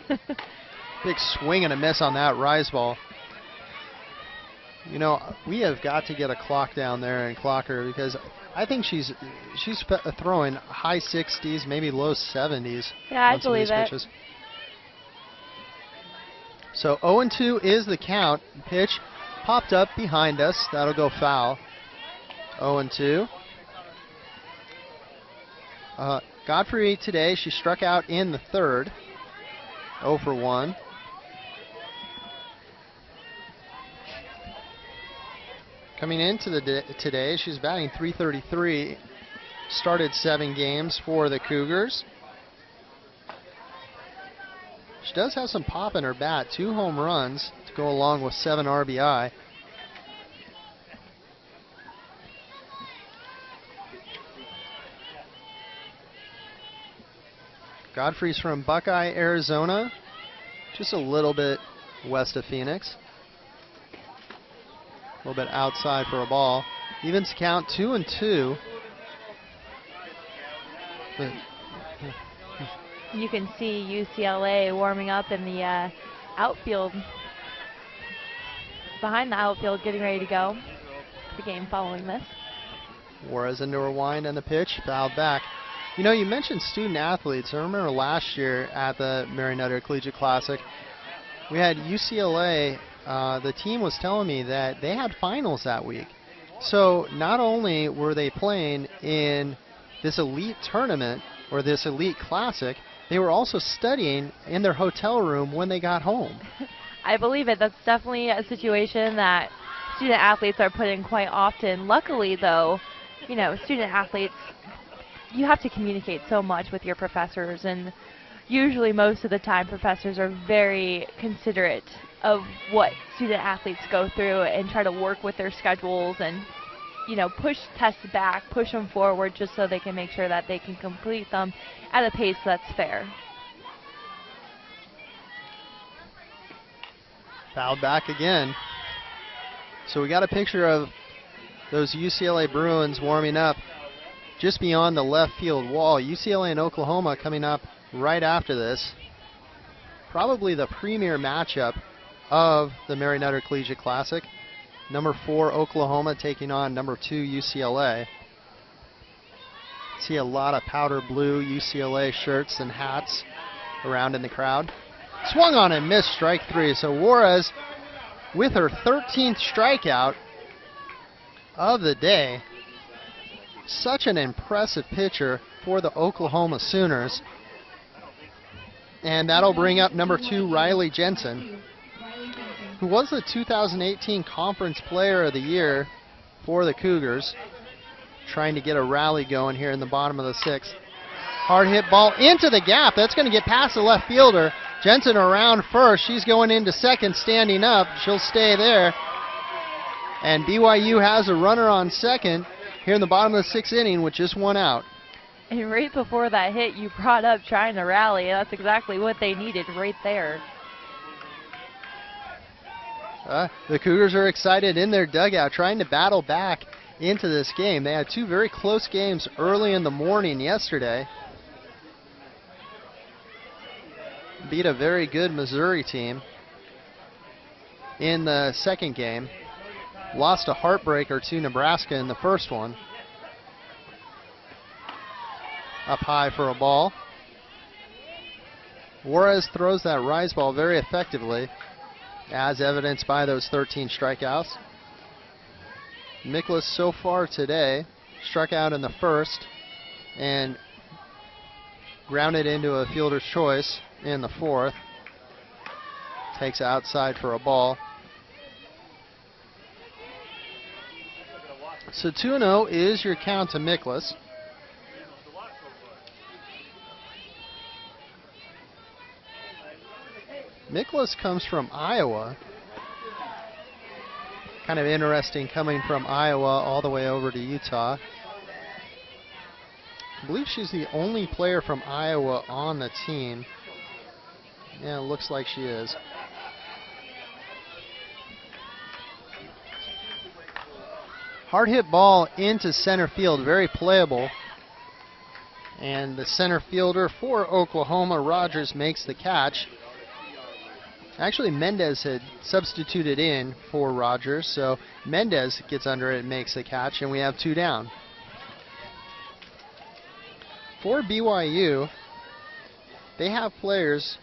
Big swing and a miss on that rise ball. You know, we have got to get a clock down there and clock her, because I think she's throwing high 60s, maybe low 70s. Yeah, I believe it. Pitches. So 0-2 is the count. Pitch popped up behind us. That'll go foul. 0-2. Godfrey today, she struck out in the third. 0 for 1. Coming into today, she's batting .333. Started 7 games for the Cougars. She does have some pop in her bat. 2 home runs to go along with 7 RBI. Godfrey's from Buckeye, Arizona. Just a little bit west of Phoenix. A little bit outside for a ball. Evens count 2-2. You can see UCLA warming up in the outfield, behind the outfield, getting ready to go. The game following this. Juarez into her wind and the pitch, fouled back. You know, you mentioned student athletes. I remember last year at the Mary Nutter Collegiate Classic, we had UCLA. The team was telling me that they had finals that week. So not only were they playing in this elite tournament or this elite classic, they were also studying in their hotel room when they got home. I believe it. That's definitely a situation that student athletes are put in quite often. Luckily, though, you know, student athletes, you have to communicate so much with your professors, and usually most of the time professors are very considerate of what student athletes go through and try to work with their schedules and, you know, push tests back, push them forward just so they can make sure that they can complete them at a pace that's fair. Fouled back again. So we got a picture of those UCLA Bruins warming up just beyond the left field wall. UCLA and Oklahoma coming up right after this. Probably the premier matchup of the Mary Nutter Collegiate Classic. Number 4 Oklahoma taking on number 2 UCLA. See a lot of powder blue UCLA shirts and hats around in the crowd. Swung on and missed, strike 3. So Juarez with her 13th strikeout of the day. Such an impressive pitcher for the Oklahoma Sooners. And that'll bring up number 2 Riley Jensen, who was the 2018 Conference Player of the Year for the Cougars. Trying to get a rally going here in the bottom of the 6th. Hard hit ball into the gap. That's going to get past the left fielder. Jensen around first. She's going into second, standing up. She'll stay there. And BYU has a runner on second here in the bottom of the 6th inning with just 1 out. And right before that hit, you brought up trying to rally. That's exactly what they needed right there. The Cougars are excited in their dugout, trying to battle back into this game. They had 2 very close games early in the morning yesterday. Beat a very good Missouri team in the second game. Lost a heartbreaker to Nebraska in the first one. Up high for a ball. Juarez throws that rise ball very effectively, as evidenced by those 13 strikeouts. Miklas so far today struck out in the first and grounded into a fielder's choice in the fourth. Takes outside for a ball. So 2-0 is your count to Miklas. Miklas comes from Iowa. Kind of interesting coming from Iowa all the way over to Utah. I believe she's the only player from Iowa on the team. Yeah, it looks like she is. Hard hit ball into center field, very playable. And the center fielder for Oklahoma, Rogers, makes the catch. Actually, Mendez had substituted in for Rogers, so Mendez gets under it and makes the catch, and we have 2 down. For BYU, they have players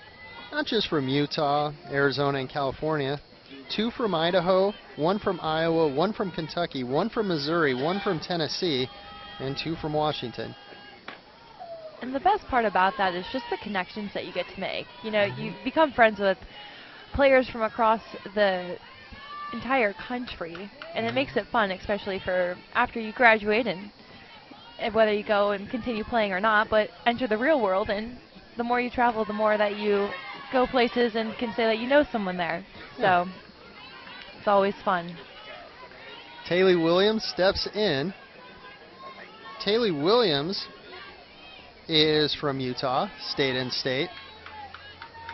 not just from Utah, Arizona, and California. 2 from Idaho, 1 from Iowa, 1 from Kentucky, 1 from Missouri, 1 from Tennessee, and 2 from Washington. And the best part about that is just the connections that you get to make. You know, you become friends with players from across the entire country, and it makes it fun, especially for after you graduate and whether you go and continue playing or not, but enter the real world, and the more you travel, the more that you go places and can say that you know someone there. Yeah. So it's always fun. Taylor Williams steps in. Taylor Williams is from Utah, state and state,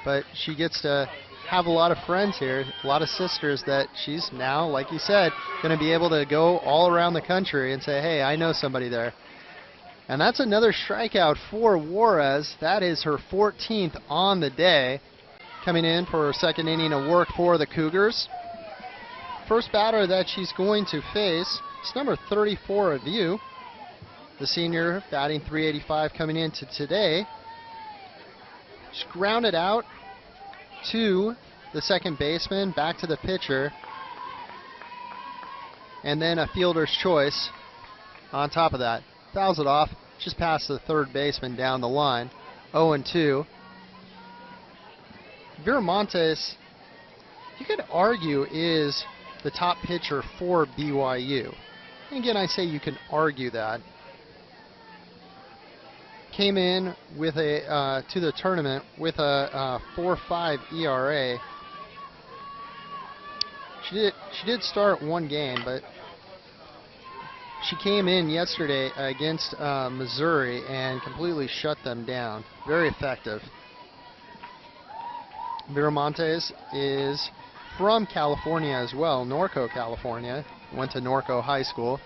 but she gets to have a lot of friends here, a lot of sisters that she's now, like you said, going to be able to go all around the country and say, hey, I know somebody there. And that's another strikeout for Juarez. That is her 14th on the day. Coming in for her second inning of work for the Cougars. First batter that she's going to face is number 34 of VU. The senior batting .385 coming into today. She's grounded out to the second baseman, back to the pitcher, and then a fielder's choice on top of that. Fouls it off just past the third baseman down the line. 0-2. Viramontes, you could argue, is the top pitcher for BYU. And again, I say you can argue that. Came in with a to the tournament with a 4.5 ERA. She did start 1 game, but she came in yesterday against Missouri and completely shut them down. Very effective. Viramontes is from California as well, Norco, California. Went to Norco High School.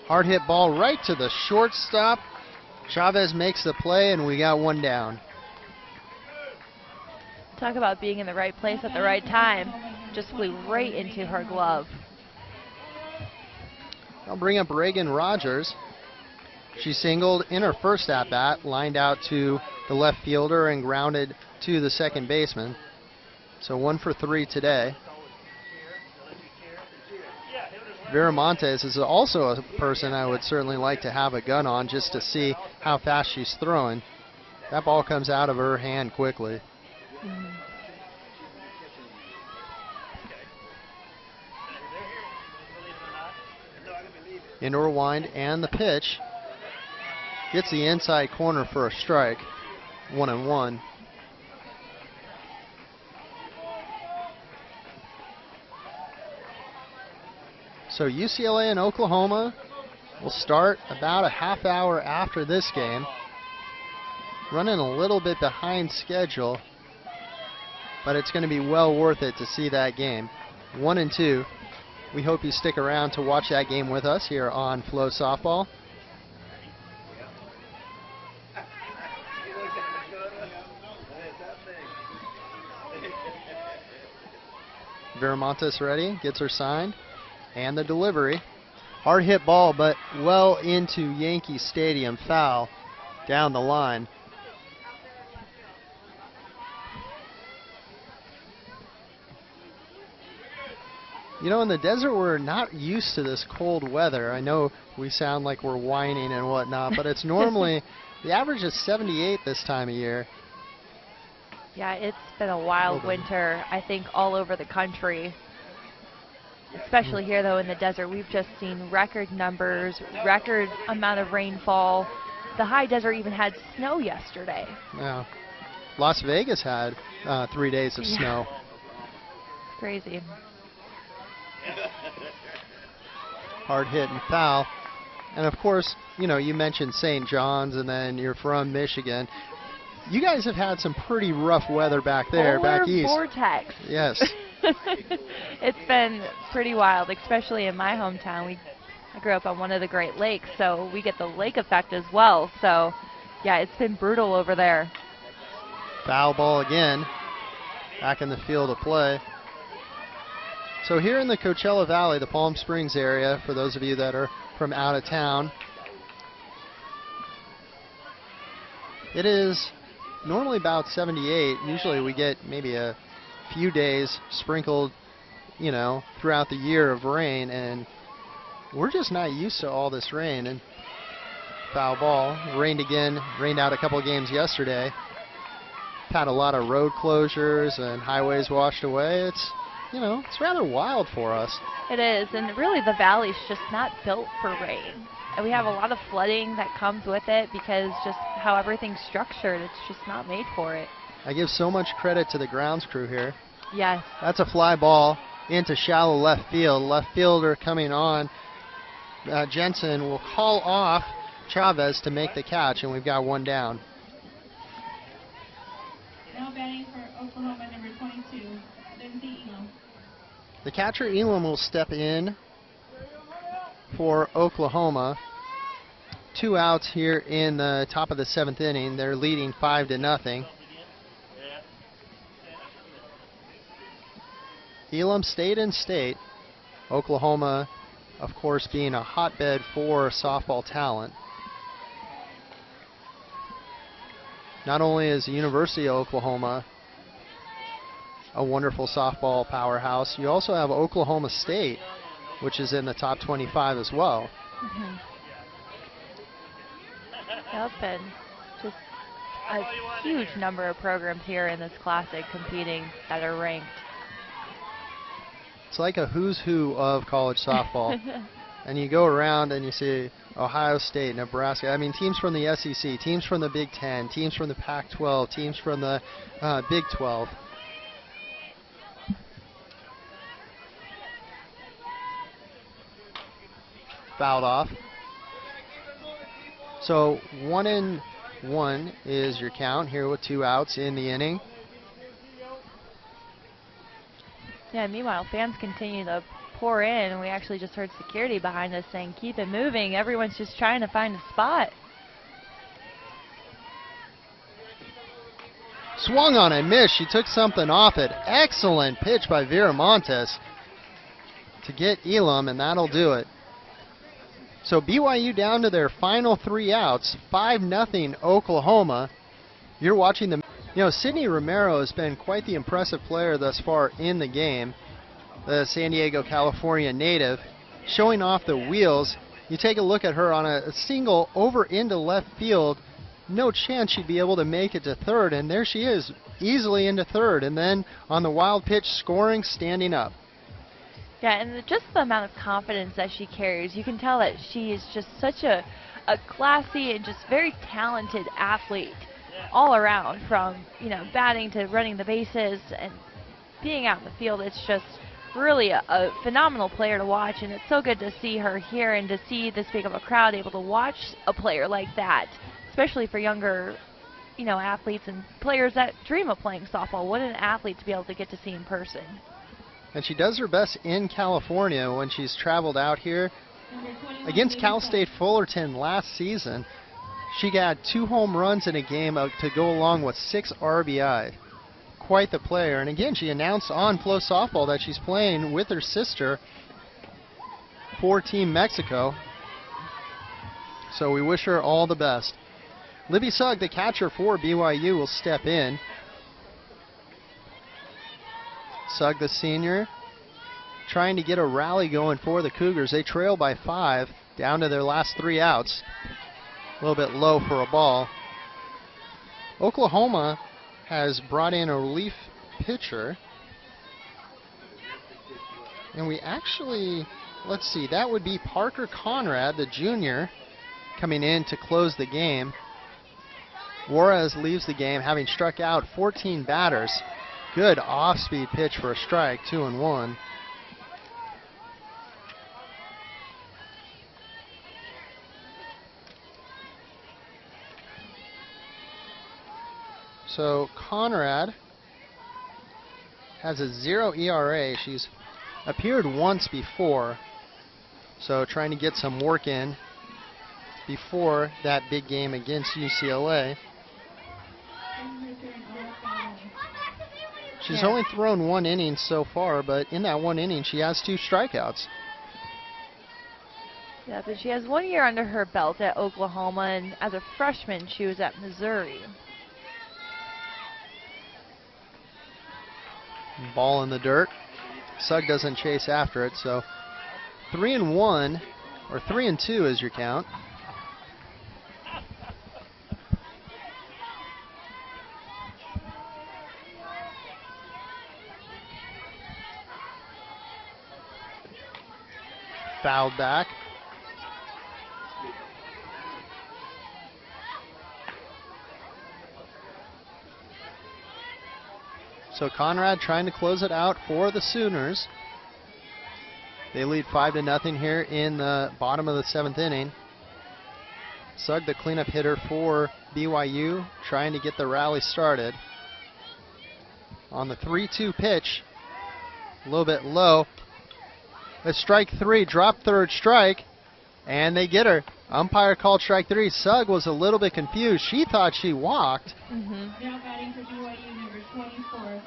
Hard hit ball right to the shortstop. Chavez makes the play, and we got 1 down. Talk about being in the right place at the right time. Just flew right into her glove. I'll bring up Reagan Rogers. She singled in her first at-bat, lined out to the left fielder and grounded to the second baseman. So 1 for 3 today. Vera Montes is also a person I would certainly like to have a gun on just to see how fast she's throwing. That ball comes out of her hand quickly. Indoor wind and the pitch. Gets the inside corner for a strike. 1-1. So UCLA and Oklahoma will start about a half hour after this game. Running a little bit behind schedule, but it's going to be well worth it to see that game. 1-2. We hope you stick around to watch that game with us here on Flow Softball. Viramontes ready, gets her signed, and the delivery. Hard hit ball, but well into Yankee Stadium, foul down the line. You know, in the desert, we're not used to this cold weather. I know we sound like we're whining and whatnot, but it's normally, the average is 78 this time of year. Yeah, it's been a wild winter, I think, all over the country. Especially here, though, in the desert. We've just seen record numbers, record amount of rainfall. The high desert even had snow yesterday. Yeah. Las Vegas had 3 days of snow. Crazy. Hard hit and foul. And of course, you know, you mentioned St. John's and then you're from Michigan. You guys have had some pretty rough weather back there, back east. Vortex. Yes. It's been pretty wild, especially in my hometown. I grew up on one of the Great Lakes, so we get the lake effect as well. So, yeah, it's been brutal over there. Foul ball again. Back in the field of play. So here in the Coachella Valley, the Palm Springs area, for those of you that are from out of town, it is normally about 78. Usually we get maybe a few days sprinkled, you know, throughout the year of rain, and we're just not used to all this rain. And foul ball. Rained again, rained out a couple of games yesterday. Had a lot of road closures and highways washed away. It's, you know, it's rather wild for us. It is, and really the valley's just not built for rain. And we have a lot of flooding that comes with it because just how everything's structured, it's just not made for it. I give so much credit to the grounds crew here. Yes. That's a fly ball into shallow left field. Left fielder coming on. Jensen will call off Chavez to make the catch, and we've got one down. Now batting for Oklahoma, number 22, Lindsey Elam. The catcher Elam will step in for Oklahoma. 2 outs here in the top of the 7th inning. They're leading 5-0. Elam stayed in state. Oklahoma, of course, being a hotbed for softball talent. Not only is the University of Oklahoma a wonderful softball powerhouse, you also have Oklahoma State, which is in the top 25 as well. Yep, and just a huge number of programs here in this classic competing that are ranked. It's like a who's who of college softball. And you go around and you see Ohio State, Nebraska. I mean, teams from the SEC, teams from the Big Ten, teams from the Pac-12, teams from the Big 12. Fouled off. So 1-1 is your count here with 2 outs in the inning. Yeah, meanwhile, fans continue to pour in, and we actually just heard security behind us saying, keep it moving. Everyone's just trying to find a spot. Swung on and missed. She took something off it. Excellent pitch by Vera Montes to get Elam, and that'll do it. So BYU down to their final 3 outs, 5-0 Oklahoma. You're watching the, Sydney Romero has been quite the impressive player thus far in the game. The San Diego, California native, showing off the wheels. You take a look at her on a single over into left field. No chance she'd be able to make it to third, and there she is, easily into third. And then on the wild pitch, scoring, standing up. Yeah, and just the amount of confidence that she carries, you can tell that she is just such a classy and just very talented athlete all around, from batting to running the bases and being out in the field. It's just really a phenomenal player to watch, and it's so good to see her here and to see this big of a crowd able to watch a player like that, especially for younger athletes and players that dream of playing softball. What an athlete to be able to get to see in person. And she does her best in California when she's traveled out here. Against Cal State Fullerton last season, she got 2 home runs in a game to go along with 6 RBI. Quite the player. And again, she announced on Flow Softball that she's playing with her sister for Team Mexico. So we wish her all the best. Libby Sugg, the catcher for BYU, will step in. Sugg, the senior, trying to get a rally going for the Cougars. They trail by 5, down to their last 3 outs. A little bit low for a ball. Oklahoma has brought in a relief pitcher. And we actually, let's see, that would be Parker Conrad, the junior, coming in to close the game. Juarez leaves the game having struck out 14 batters. Good off-speed pitch for a strike, 2-1. So Conrad has a 0 ERA. She's appeared once before, so trying to get some work in before that big game against UCLA. She's only thrown 1 inning so far, but in that 1 inning, she has 2 strikeouts. Yeah, but she has 1 year under her belt at Oklahoma, and as a freshman, she was at Missouri. Ball in the dirt. Sugg doesn't chase after it, so 3-1, or 3-2 is your count. Fouled back. So Conrad trying to close it out for the Sooners. They lead 5-0 here in the bottom of the 7th inning. Sugg, the cleanup hitter for BYU, trying to get the rally started. On the 3-2 pitch, a little bit low. It's strike 3, drop third strike, and they get her. Umpire called strike 3. Sugg was a little bit confused. She thought she walked. Now batting for BYU, number 24,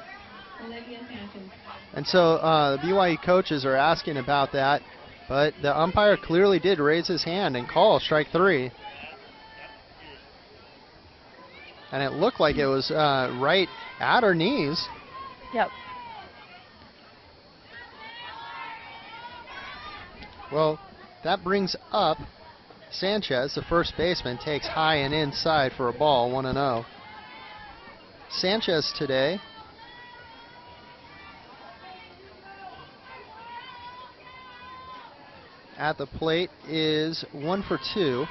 Olivia Sanchez. And so the BYU coaches are asking about that, but the umpire clearly did raise his hand and call strike 3. And it looked like it was right at her knees. Yep. Well, that brings up Sanchez, the first baseman, takes high and inside for a ball, 1-0. Sanchez today at the plate is 1 for 2.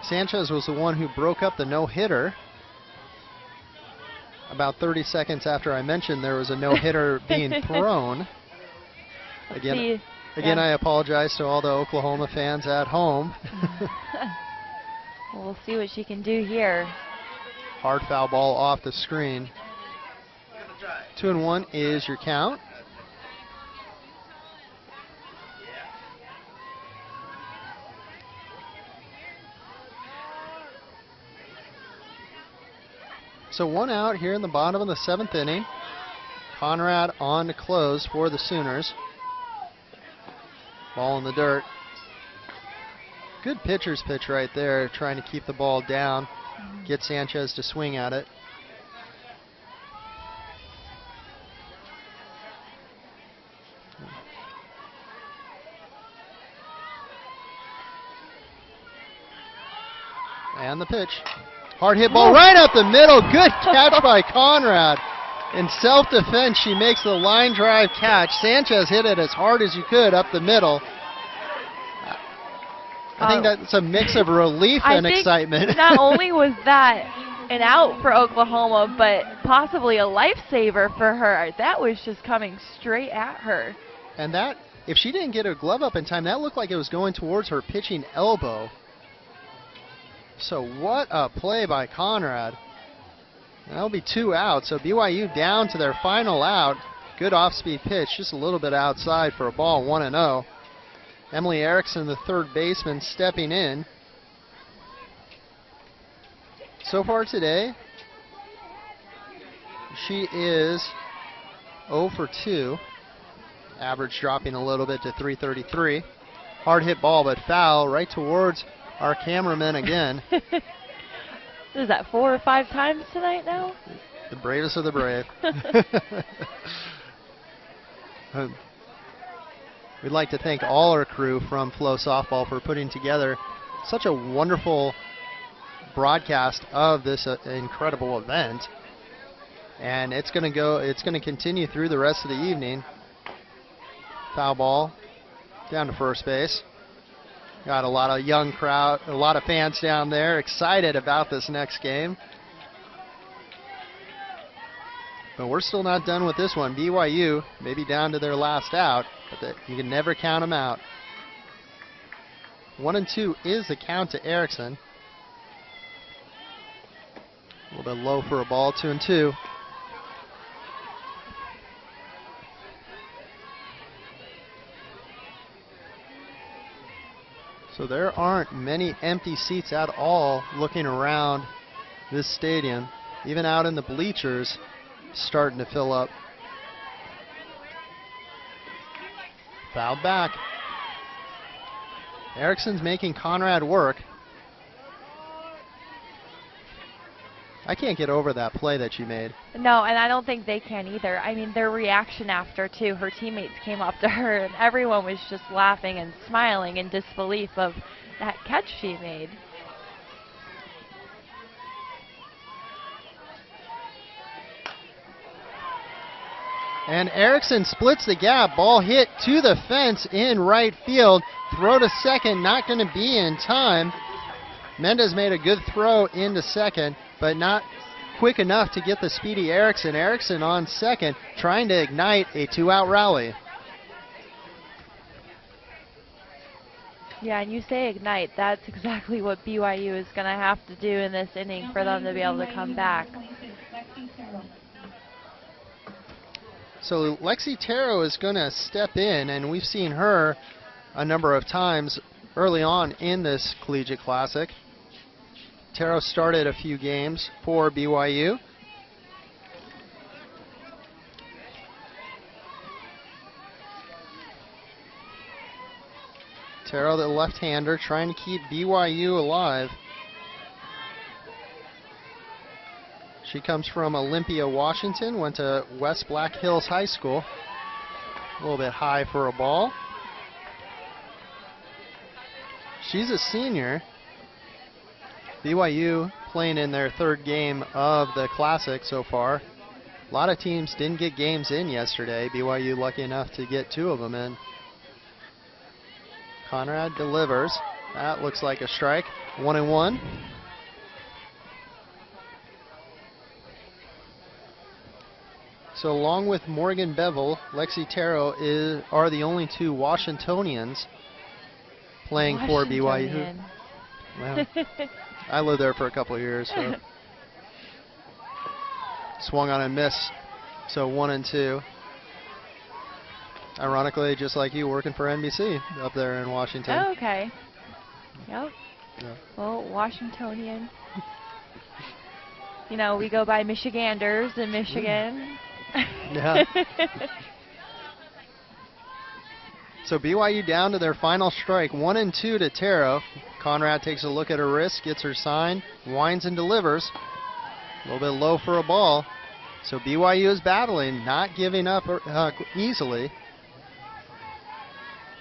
Sanchez was the one who broke up the no-hitter about 30 seconds after I mentioned there was a no-hitter being thrown. Again, I apologize to all the Oklahoma fans at home. We'll see what she can do here. Hard foul ball off the screen. 2-1 is your count. So 1 out here in the bottom of the 7th inning. Conrad on to close for the Sooners. Ball in the dirt. Good pitcher's pitch right there, trying to keep the ball down, get Sanchez to swing at it. And the pitch. Hard hit ball right up the middle. Good catch by Conrad. In self-defense, she makes the line drive catch. Sanchez hit it as hard as you could up the middle. I think that's a mix of relief and excitement. Not only was that an out for Oklahoma, but possibly a lifesaver for her. That was just coming straight at her. And that, if she didn't get her glove up in time, that looked like it was going towards her pitching elbow. So what a play by Conrad. And that'll be 2 outs. So BYU down to their final out. Good off-speed pitch, just a little bit outside for a ball, 1-0. Emily Erickson, the third baseman, stepping in. So far today, she is 0 for 2. Average dropping a little bit to 333. Hard hit ball, but foul right towards our cameraman again. Is that 4 or 5 times tonight now? The bravest of the brave. We'd like to thank all our crew from Flow Softball for putting together such a wonderful broadcast of this incredible event. And it's going to continue through the rest of the evening. Foul ball down to first base. Got a lot of young crowd, a lot of fans down there excited about this next game. But we're still not done with this one. BYU may be down to their last out, but you can never count them out. 1-2 is the count to Erickson. A little bit low for a ball, 2-2. So there aren't many empty seats at all looking around this stadium. Even out in the bleachers, starting to fill up. Fouled back. Erickson's making Conrad work. I can't get over that play that she made. No, and I don't think they can either. I mean, their reaction after, too, her teammates came up to her, and everyone was just laughing and smiling in disbelief of that catch she made. And Erickson splits the gap. Ball hit to the fence in right field. Throw to second, not going to be in time. Mendez made a good throw into second, but not quick enough to get the speedy Erickson. Erickson on second, trying to ignite a 2-out rally. Yeah, and you say ignite. That's exactly what BYU is going to have to do in this inning for them to be able to come back. So Lexi Taro is going to step in, and we've seen her a number of times early on in this Collegiate Classic. Taro started a few games for BYU. Taro, the left-hander, trying to keep BYU alive. She comes from Olympia, Washington, went to West Black Hills High School. A little bit high for a ball. She's a senior. BYU playing in their third game of the Classic so far. A lot of teams didn't get games in yesterday. BYU lucky enough to get 2 of them in. Conrad delivers. That looks like a strike. 1-1. So along with Morgan Bevel, Lexi Taro are the only 2 Washingtonians playing for BYU. Well, I lived there for a couple of years. So. Swung on and missed. So 1-2. Ironically, just like you, working for NBC up there in Washington. Oh, okay. Yep. Yeah. Well, Washingtonian. You know, we go by Michiganders in Michigan. Yeah. So BYU down to their final strike, 1-2 to Taro. Conrad takes a look at her wrist, gets her sign, winds and delivers. A little bit low for a ball. So BYU is battling, not giving up easily.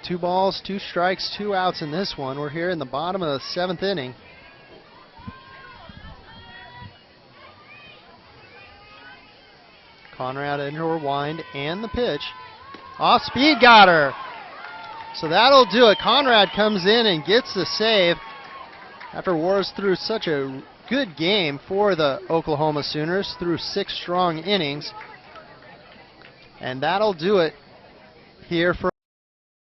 2 balls, 2 strikes, 2 outs in this one. We're here in the bottom of the 7th inning. Conrad into her wind and the pitch. Off speed, got her. So that'll do it. Conrad comes in and gets the save after Wars threw such a good game for the Oklahoma Sooners through 6 strong innings. And that'll do it here for